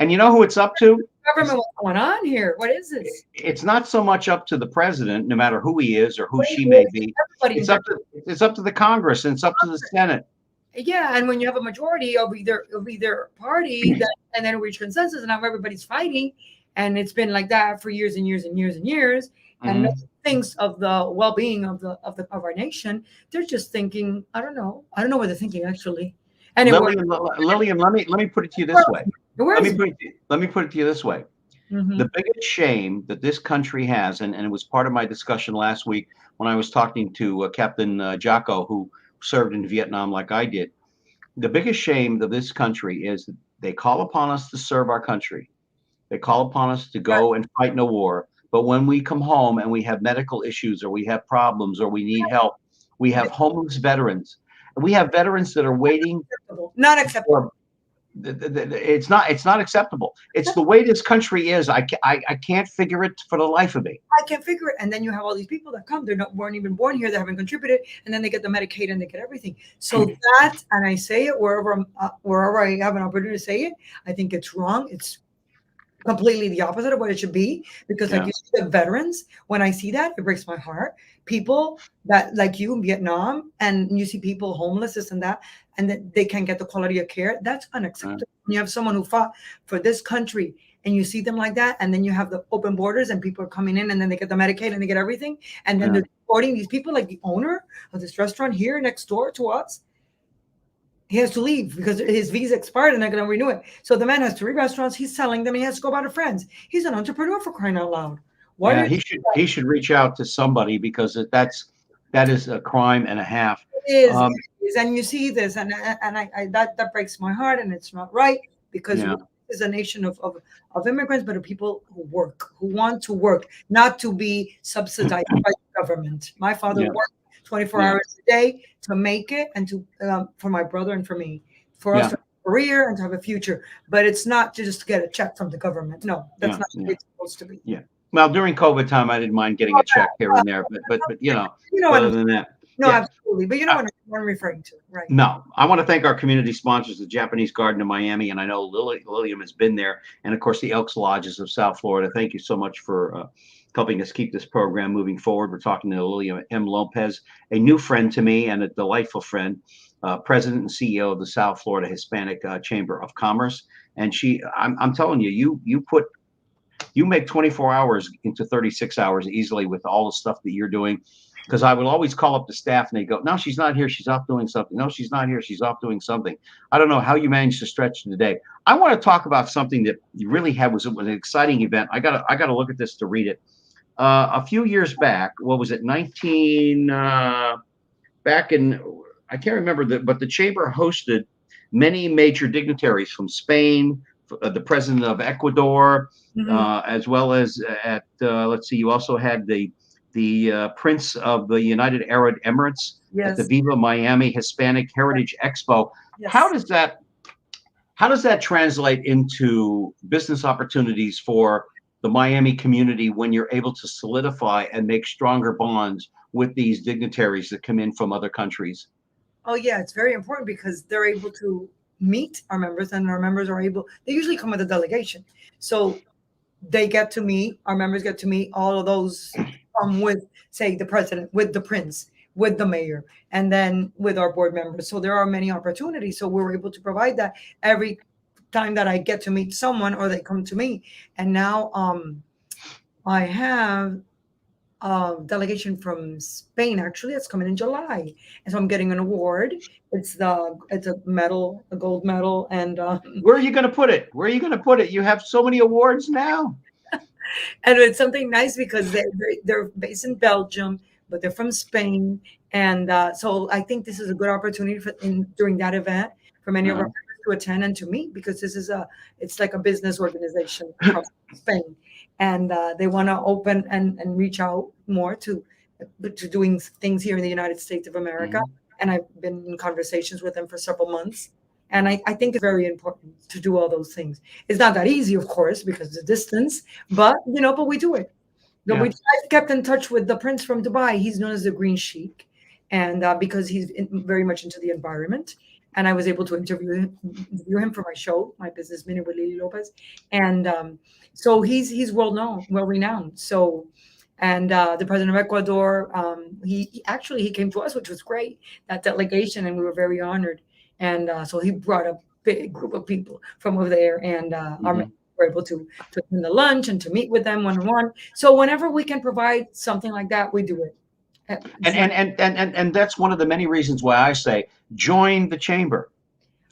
And you know who it's up to? Government, what's going on here? What is this? It's not so much up to the president, no matter who he is or who Wait, she may be. everybody It's up to the Congress, and it's up to the Senate. Yeah, and when you have a majority of either party, and then we reach consensus, and now everybody's fighting, and it's been like that for years and years and years and years, and no one thinks of the well-being of our nation. They're just thinking, I don't know what they're thinking actually. And Liliam, let me put it to you this way. Let me put it to you this way. The biggest shame that this country has, and it was part of my discussion last week when I was talking to Captain Jocko, who served in Vietnam like I did. The biggest shame of this country is that they call upon us to serve our country. They call upon us to go and fight in a war. But when we come home and we have medical issues or we have problems or we need help, we have homeless veterans. We have veterans that are waiting. Not acceptable. It's not acceptable. It's the way this country is. I can't figure it for the life of me. I can't figure it. And then you have all these people that come. Weren't even born here. They haven't contributed, and then they get the Medicaid and they get everything. So that, and I say it wherever I have an opportunity to say it, I think it's wrong. It's completely the opposite of what it should be, because like you see the veterans, when I see that, it breaks my heart. People that like you in Vietnam, and you see people homeless, this and that, and that they can't get the quality of care. That's unacceptable. When you have someone who fought for this country and you see them like that, and then you have the open borders and people are coming in and then they get the Medicaid and they get everything, and then they're deporting these people, like the owner of this restaurant here next door to us. He has to leave because his visa expired and they're going to renew it. So the man has 3 restaurants. He's selling them. He has to go by to friends. He's an entrepreneur, for crying out loud. He should reach out to somebody, because that is a crime and a half. It is, and you see this, and that breaks my heart, and it's not right, because this is a nation of immigrants, but of people who work, who want to work, not to be subsidized by the government. My father worked 24 hours a day to make it, and to for my brother and for me, for us to have a career and to have a future. But it's not to just get a check from the government. No, that's not what it's supposed to be. Yeah. Well, during COVID time, I didn't mind getting a check here and there, but other than that. No, absolutely. But you know what I'm referring to, right? No, I want to thank our community sponsors, the Japanese Garden in Miami, and I know Liliam has been there, and of course the Elks Lodges of South Florida. Thank you so much for helping us keep this program moving forward. We're talking to Liliam M. Lopez, a new friend to me and a delightful friend, President and CEO of the South Florida Hispanic Chamber of Commerce. And I'm telling you, you make 24 hours into 36 hours easily with all the stuff that you're doing. Because I would always call up the staff and they go, no, she's not here. She's off doing something. No, she's not here. She's off doing something. I don't know how you managed to stretch the day. I want to talk about something that you really had was an exciting event. I gotta look at this to read it. A few years back, what was it? Back in, I can't remember, but the chamber hosted many major dignitaries from Spain, the president of Ecuador, as well as at, let's see, you also had the Prince of the United Arab Emirates at the Viva Miami Hispanic Heritage Expo. Yes. How does that translate into business opportunities for the Miami community when you're able to solidify and make stronger bonds with these dignitaries that come in from other countries? Oh yeah, it's very important, because they're able to meet our members, and our members are able, they usually come with a delegation. So they get to meet, our members get to meet all of those with, say, the president, with the prince, with the mayor, and then with our board members. So there are many opportunities. So we're able to provide that every time that I get to meet someone or they come to me. And now I have a delegation from Spain, actually, that's coming in July. And so I'm getting an award. It's a medal, a gold medal. And where are you going to put it? Where are you going to put it? You have so many awards now. And it's something nice, because they're based in Belgium, but they're from Spain. And so I think this is a good opportunity during that event for many of our members to attend and to meet, because it's like a business organization from Spain. And they want to open and reach out more to doing things here in the United States of America. And I've been in conversations with them for several months. And I think it's very important to do all those things. It's not that easy, of course, because of the distance, but we do it. I've kept in touch with the prince from Dubai. He's known as the Green Sheik, and because he's very much into the environment. and I was able to interview him for my show, my business minute with Lily Lopez, and so he's well known, well renowned. So, and the president of Ecuador, he actually he came to us, which was great, that delegation, and we were very honored. And so he brought a big group of people from over there, and our Mhm. were able to attend the lunch and to meet with them one on one. So whenever we can provide something like that, we do it. It's not, And that's one of the many reasons why I say join the chamber.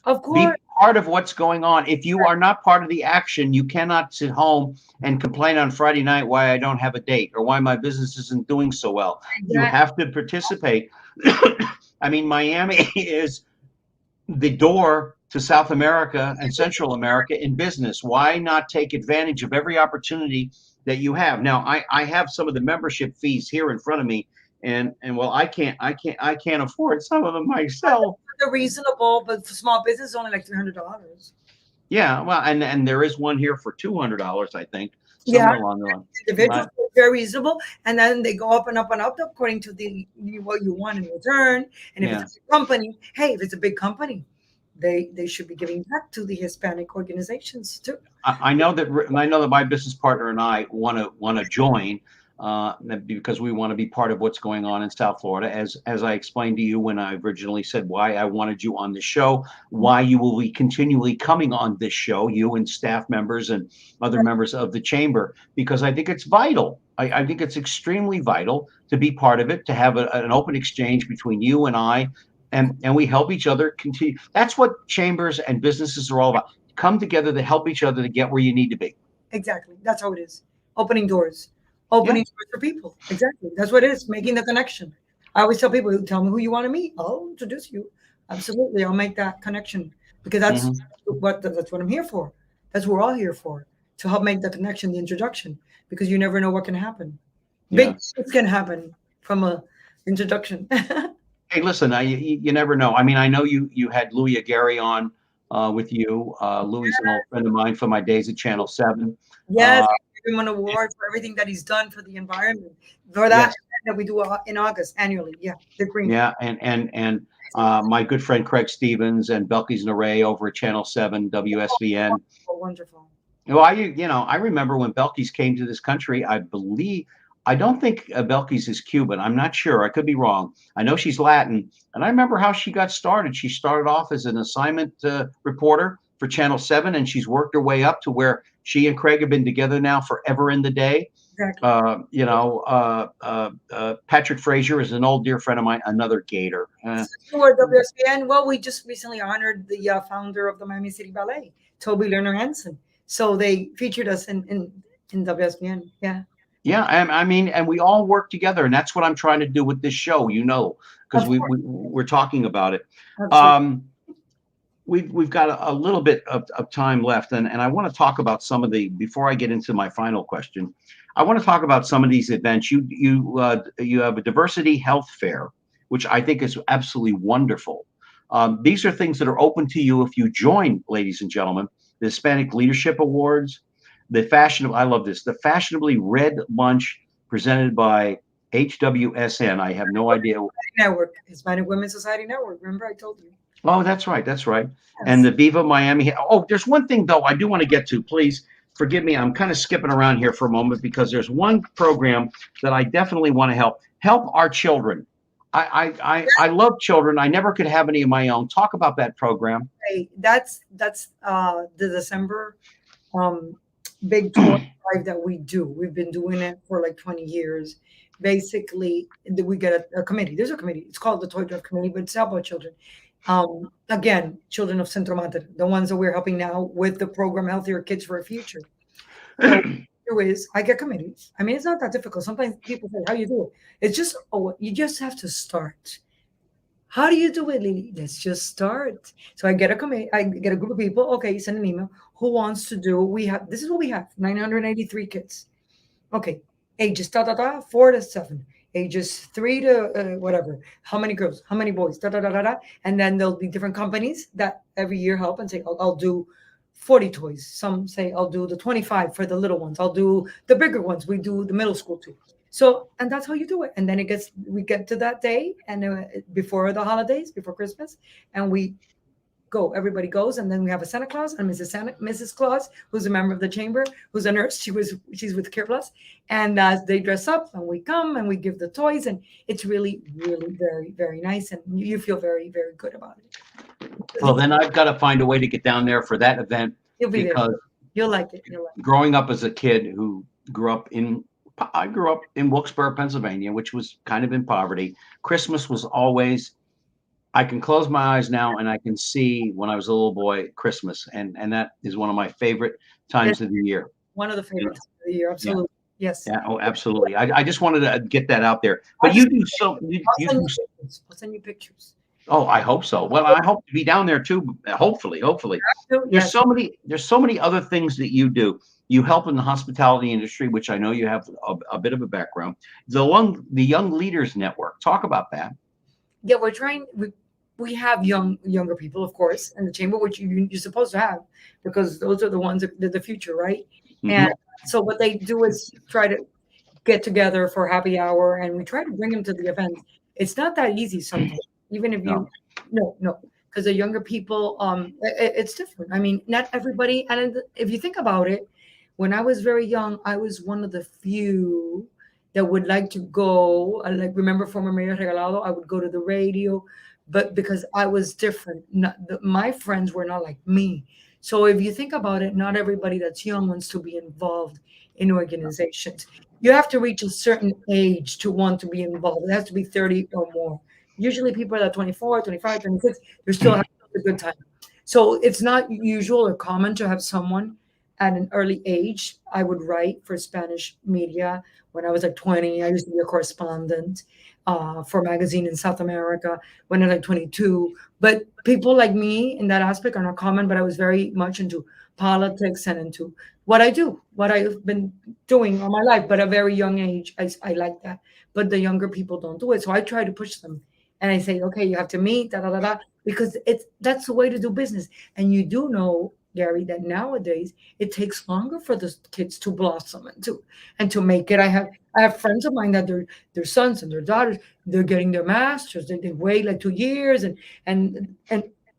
of Be course, part of what's going on. If you are not part of the action, you cannot sit home and complain on Friday night why I don't have a date or why my business isn't doing so well. You exactly. have to participate. I mean, Miami is the door to South America and Central America in business. Why not take advantage of every opportunity that you have? Now, I have some of the membership fees here in front of me, and well, I can't afford some of them myself. They're reasonable, but for small business, only like $300. Yeah, well, and there is one here for $200, I think, Yeah, somewhere along the line. individuals are very reasonable, and then they go up and up and up according to what you want in return. And if Yeah. it's a big company, hey, if it's a big company, they should be giving back to the Hispanic organizations too. I know that my business partner and I want to join because we want to be part of what's going on in South Florida. As I explained to you when I originally said why I wanted you on the show, why you will be continually coming on this show, you and staff members and other members of the chamber, because I think it's vital. I think it's extremely vital to be part of it, to have an open exchange between you and I, and we help each other continue. That's what chambers and businesses are all about. Come together to help each other to get where you need to be. Exactly. That's how it is. Opening doors. Yeah. Opening doors for people. Exactly. That's what it is. Making the connection. I always tell people, tell me who you want to meet. I'll introduce you. Absolutely. I'll make that connection because that's Mhm. that's what I'm here for. That's what we're all here for. To help make the connection, the introduction, because you never know what can happen. Yeah. Big things can happen from a introduction. Hey, listen, you never know. I mean, I know you had Louis Gary on with you. Louis is an old friend of mine from my days at Channel 7. Yes, Uh, give him an award for everything that he's done for the environment. For that yes, that we do in August annually. Yeah, the green. yeah, and my good friend Craig Stevens and Belkis Naray over at Channel 7 WSVN. Oh, wonderful. Well, I remember when Belkis came to this country. I don't think Belkis is Cuban. I'm not sure. I could be wrong. I know she's Latin, and I remember how she got started. She started off as an assignment reporter for Channel 7, and she's worked her way up to where she and Craig have been together now forever in the day. Exactly. Patrick Frazier is an old dear friend of mine, another Gator. For WSBN, well, we just recently honored the founder of the Miami City Ballet, Toby Lerner Hansen. So they featured us in WSBN. Yeah. Yeah, I mean, and we all work together, and that's what I'm trying to do with this show, because Of we're talking about it. Absolutely. We've got a little bit of time left, and I want to talk about some of before I get into my final question, I want to talk about some of these events. You have a diversity health fair, which I think is absolutely wonderful. These are things that are open to you if you join, ladies and gentlemen, the Hispanic Leadership Awards, I love this, the Fashionably Red Lunch presented by HWSN. I have no idea. Network, Hispanic Women's Society Network. Remember, I told you. Oh, that's right. That's right. Yes. And the Viva Miami. Oh, there's one thing, though, I do want to get to. Please forgive me. I'm kind of skipping around here for a moment because there's one program that I definitely want to help our children. I love children. I never could have any of my own. Talk about that program. Hey, that's the December big toy drive that we do. We've been doing it for like 20 years. Basically, we get a committee. There's a committee. It's called the Toy Drive Committee, but it's about children. Again, children of Centro Mater, the ones that we're helping now with the program Healthier Kids for a Future. So I get committees. I mean, it's not that difficult. Sometimes people say, how you do it? It's just, you just have to start. How do you do it, Lily? Let's just start. So I get a committee, I get a group of people. Okay, you send an email. Who wants to do? This is what we have: 983 kids. Okay, ages 4 to 7, ages 3 to whatever. How many girls? How many boys? And then there'll be different companies that every year help and say, I'll do 40 toys. Some say I'll do the 25 for the little ones. I'll do the bigger ones. We do the middle school too. So, and that's how you do it. And then we get to that day and before the holidays, before Christmas, and we go. Everybody goes, and then we have a Santa Claus and Mrs. Claus, who's a member of the chamber, who's a nurse. She's with Care Plus, and they dress up, and we come and we give the toys, and it's really, really very, very nice, and you feel very, very good about it. Well, then I've got to find a way to get down there for that event. You'll be because there. You'll like it. You'll like it. Growing up as a kid who I grew up in Wilkes-Barre, Pennsylvania, which was kind of in poverty. Christmas was always, I can close my eyes now and I can see when I was a little boy, Christmas. And that is one of my favorite times of the year. One of the favorites of the year. Absolutely. Yeah. Yes. Yeah. Oh, absolutely. I just wanted to get that out there. But you do so. I'll send you pictures. Oh, I hope so. Well, I hope to be down there too. Hopefully. Yes. There's so many other things that you do. You help in the hospitality industry, which I know you have a bit of a background. The Young Leaders Network. Talk about that. Yeah, we're trying. We have younger people, of course, in the chamber, which you're supposed to have, because those are the ones that are the future, right? Mm-hmm. And so what they do is try to get together for happy hour, and we try to bring them to the event. It's not that easy sometimes, even if you no, because the younger people, it's different. I mean, not everybody. And if you think about it, when I was very young, I was one of the few that would like to go. Like, remember former Mayor Regalado, I would go to the radio, but because I was different, my friends were not like me. So if you think about it, not everybody that's young wants to be involved in organizations. You have to reach a certain age to want to be involved. It has to be 30 or more. Usually people that are 24, 25, 26, they're still having a good time. So it's not usual or common to have someone at an early age. I would write for Spanish media when I was like 20. I used to be a correspondent for a magazine in South America when I was like 22. But people like me in that aspect are not common, but I was very much into politics and into what I do, what I've been doing all my life. But at a very young age, I like that. But the younger people don't do it. So I try to push them. And I say, okay, you have to meet, because that's the way to do business. And you do know, Gary, that nowadays it takes longer for the kids to blossom and to make it. I have friends of mine that their sons and their daughters, they're getting their masters. They wait like 2 years and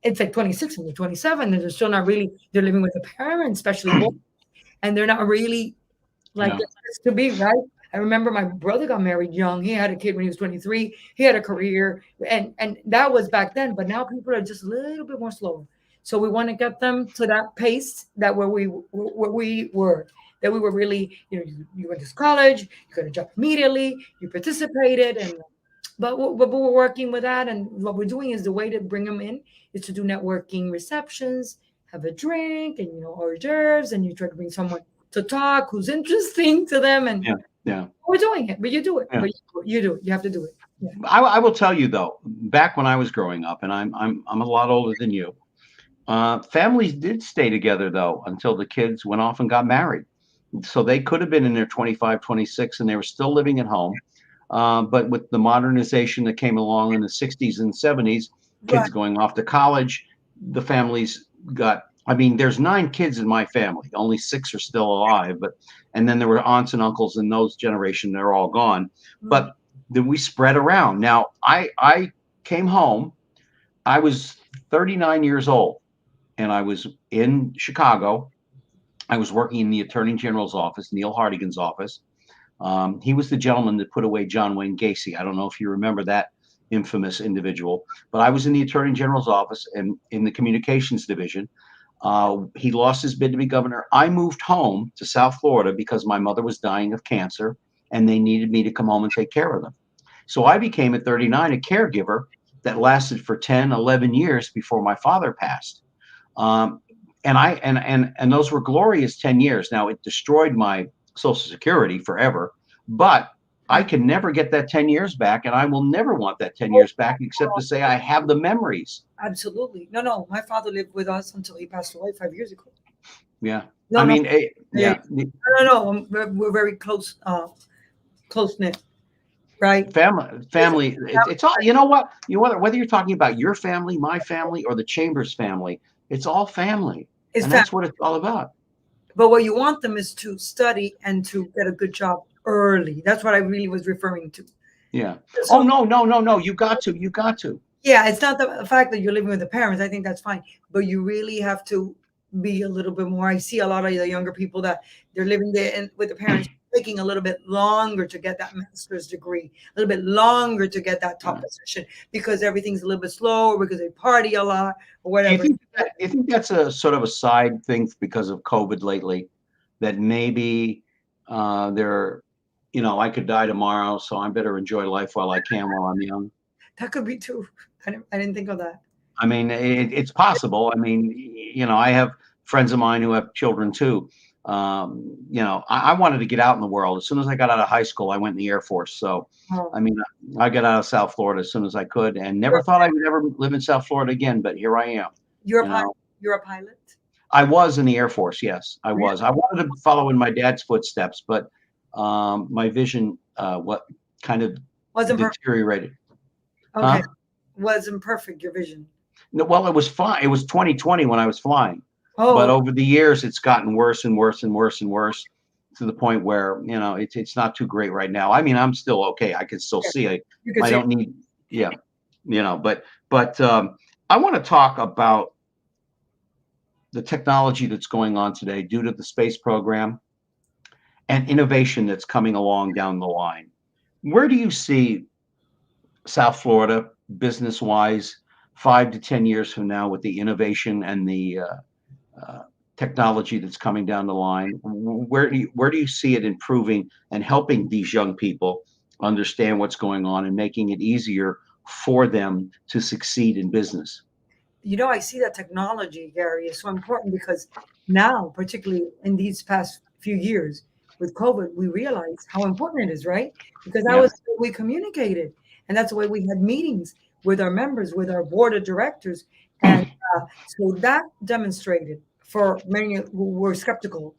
it's like 26 and they're 27 and they're still not really, they're living with the parents, especially boys, and they're not really like they're supposed to be, right? I remember my brother got married young. He had a kid when he was 23. He had a career, and that was back then. But now people are just a little bit more slower. So we want to get them to that pace that where we were, that we were really, you went to college, you got a job immediately, you participated, but we're working with that. And what we're doing is the way to bring them in is to do networking receptions, have a drink, and hors d'oeuvres, and you try to bring someone to talk who's interesting to them, and we're doing it. But you do it. Yeah. But you do it. You have to do it. Yeah. I will tell you though, back when I was growing up, and I'm a lot older than you. Families did stay together though until the kids went off and got married. So they could have been in their 25, 26, and they were still living at home. But with the modernization that came along in the 60s and 70s, kids going off to college, the families got. I mean, there's 9 kids in my family. Only 6 are still alive, and then there were aunts and uncles in those generation. They're all gone. But then we spread around. Now, I came home. I was 39 years old, and I was in Chicago. I was working in the Attorney General's office, Neil Hartigan's office. He was the gentleman that put away John Wayne Gacy. I don't know if you remember that infamous individual, but I was in the Attorney General's office and in the communications division. He lost his bid to be governor. I moved home to South Florida because my mother was dying of cancer and they needed me to come home and take care of them. So I became at 39 a caregiver that lasted for 10, 11 years before my father passed. And those were glorious 10 years. Now it destroyed my Social Security forever, but I can never get that 10 years back, and I will never want that 10 years back except to say I have the memories. Absolutely. No. My father lived with us until he passed away 5 years ago. Yeah. No. We're very close knit, right? Family. It's all. You know what? Whether you're talking about your family, my family, or the Chamber's family, it's all family, and that's what it's all about. But what you want them is to study and to get a good job early. That's what I really was referring to. Yeah. So, no. You got to. Yeah, it's not the fact that you're living with the parents. I think that's fine, but you really have to be a little bit more. I see a lot of the younger people that they're living there and with the parents, taking a little bit longer to get that master's degree, a little bit longer to get that top Right. position because everything's a little bit slower because they party a lot or Do you whatever. think you think that's a sort of a side thing because of COVID lately? That maybe they're, I could die tomorrow, so I better enjoy life while I can while I'm young. That could be too. I didn't think of that. I mean, it's possible. I mean, I have friends of mine who have children too. I wanted to get out in the world. As soon as I got out of high school, I went in the Air Force. So, Oh, I mean, I got out of South Florida as soon as I could, and never thought I would ever live in South Florida again. But here I am. you're a You pilot. know, You're a pilot. I was in the Air Force. Yes, I Really? was. I wanted to follow in my dad's footsteps, but my vision, what kind of Wasn't perfect. deteriorated. Okay, Huh? wasn't perfect. Your vision. No, well, it was fine. It was 2020 when I was flying, but Oh, over the years, it's gotten worse and worse and worse and worse to the point where it's not too great right now. I mean, I'm still okay. I can still okay. see. You can I see. don't need. Yeah, but I want to talk about the technology that's going on today due to the space program and innovation that's coming along down the line. Where do you see South Florida business wise 5 to 10 years from now with the innovation and the uh, technology that's coming down the line? Where do you see it improving and helping these young people understand what's going on and making it easier for them to succeed in business? I see that technology, Gary, is so important because now, particularly in these past few years with COVID, we realize how important it is, right? Because that Yeah. was the way we communicated. And that's the way we had meetings with our members, with our board of directors. And so that demonstrated for many who were skeptical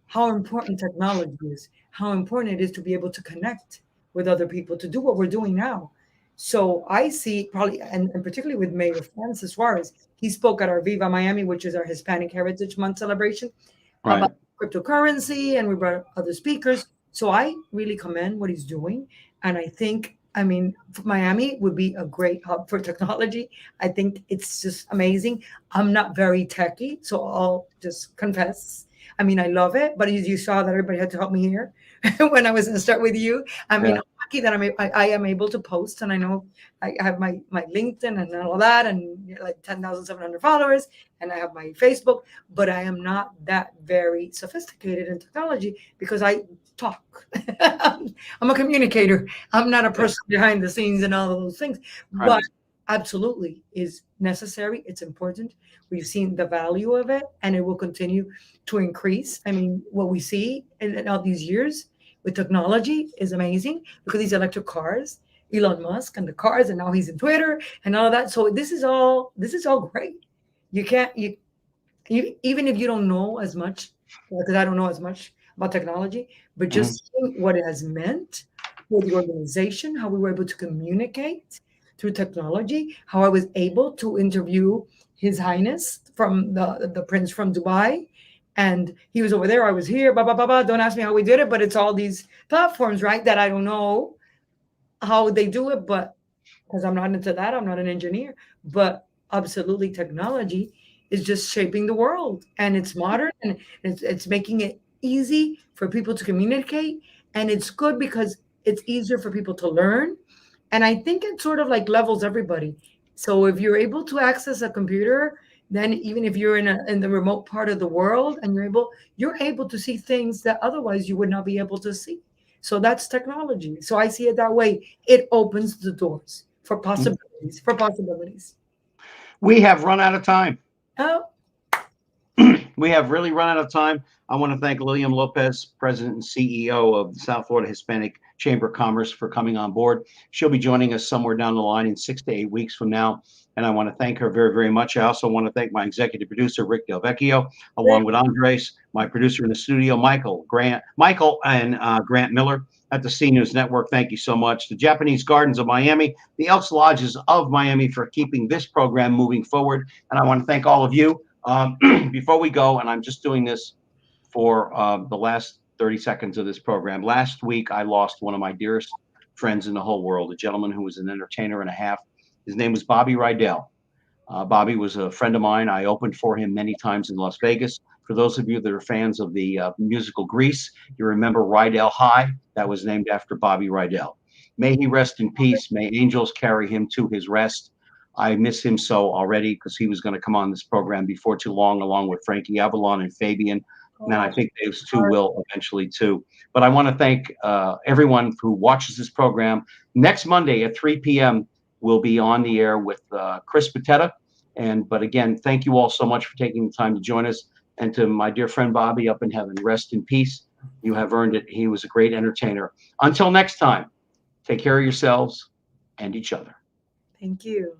how important technology is, how important it is to be able to connect with other people, to do what we're doing now. So I see probably, and particularly with Mayor Francis Suarez, he spoke at our Viva Miami, which is our Hispanic Heritage Month celebration, about Right. cryptocurrency, and we brought other speakers. So I really commend what he's doing. And I think, I mean, Miami would be a great hub for technology. I think it's just amazing. I'm not very techy, so I'll just confess. I mean, I love it, but as you saw that everybody had to help me here when I was going to start with you. I mean, Yeah. I'm lucky that I am able to post, and I know I have my LinkedIn and all that, and like 10,700 followers, and I have my Facebook, but I am not that very sophisticated in technology because I talk. I'm a communicator. I'm not a Yeah. person behind the scenes and all of those things, but Right. absolutely is necessary. It's important. We've seen the value of it, and it will continue to increase. I mean, what we see in all these years with technology is amazing because these electric cars, Elon Musk and the cars, and now he's in Twitter and all of that. So this is all great. You can't you even if you don't know as much, because I don't know as much about technology, but Mhm. just seeing what it has meant for the organization, how we were able to communicate through technology, how I was able to interview His Highness from the Prince from Dubai. And he was over there, I was here, blah, blah, blah, blah. Don't ask me how we did it, but it's all these platforms, right? That I don't know how they do it, but because I'm not into that, I'm not an engineer, but absolutely technology is just shaping the world and it's modern and it's making it easy for people to communicate. And it's good because it's easier for people to learn. And I think it sort of like levels everybody. So if you're able to access a computer, then even if you're in the remote part of the world and you're able to see things that otherwise you would not be able to see. So that's technology. So I see it that way. It opens the doors for Mhm. possibilities, for possibilities. We have run out of time. Oh, We have really run out of time. I want to thank Liliam Lopez, President and CEO of the South Florida Hispanic Chamber of Commerce, for coming on board. She'll be joining us somewhere down the line in 6 to 8 weeks from now. And I want to thank her very, very much. I also want to thank my executive producer, Rick Del Vecchio, along with Andres, my producer in the studio, Michael and Grant Miller at the C News Network. Thank you so much. The Japanese Gardens of Miami, the Elks Lodges of Miami for keeping this program moving forward. And I want to thank all of you. Before we go, and I'm just doing this for the last 30 seconds of this program. Last week, I lost one of my dearest friends in the whole world, a gentleman who was an entertainer and a half. His name was Bobby Rydell. Bobby was a friend of mine. I opened for him many times in Las Vegas. For those of you that are fans of the musical Grease, you remember Rydell High. That was named after Bobby Rydell. May he rest in peace. May angels carry him to his rest. I miss him so already because he was going to come on this program before too long, along with Frankie Avalon and Fabian. And I think those two will eventually too. But I want to thank everyone who watches this program. Next Monday at 3 p.m., we'll be on the air with Chris Patetta. But again, thank you all so much for taking the time to join us. And to my dear friend Bobby up in heaven, rest in peace. You have earned it. He was a great entertainer. Until next time, take care of yourselves and each other. Thank you.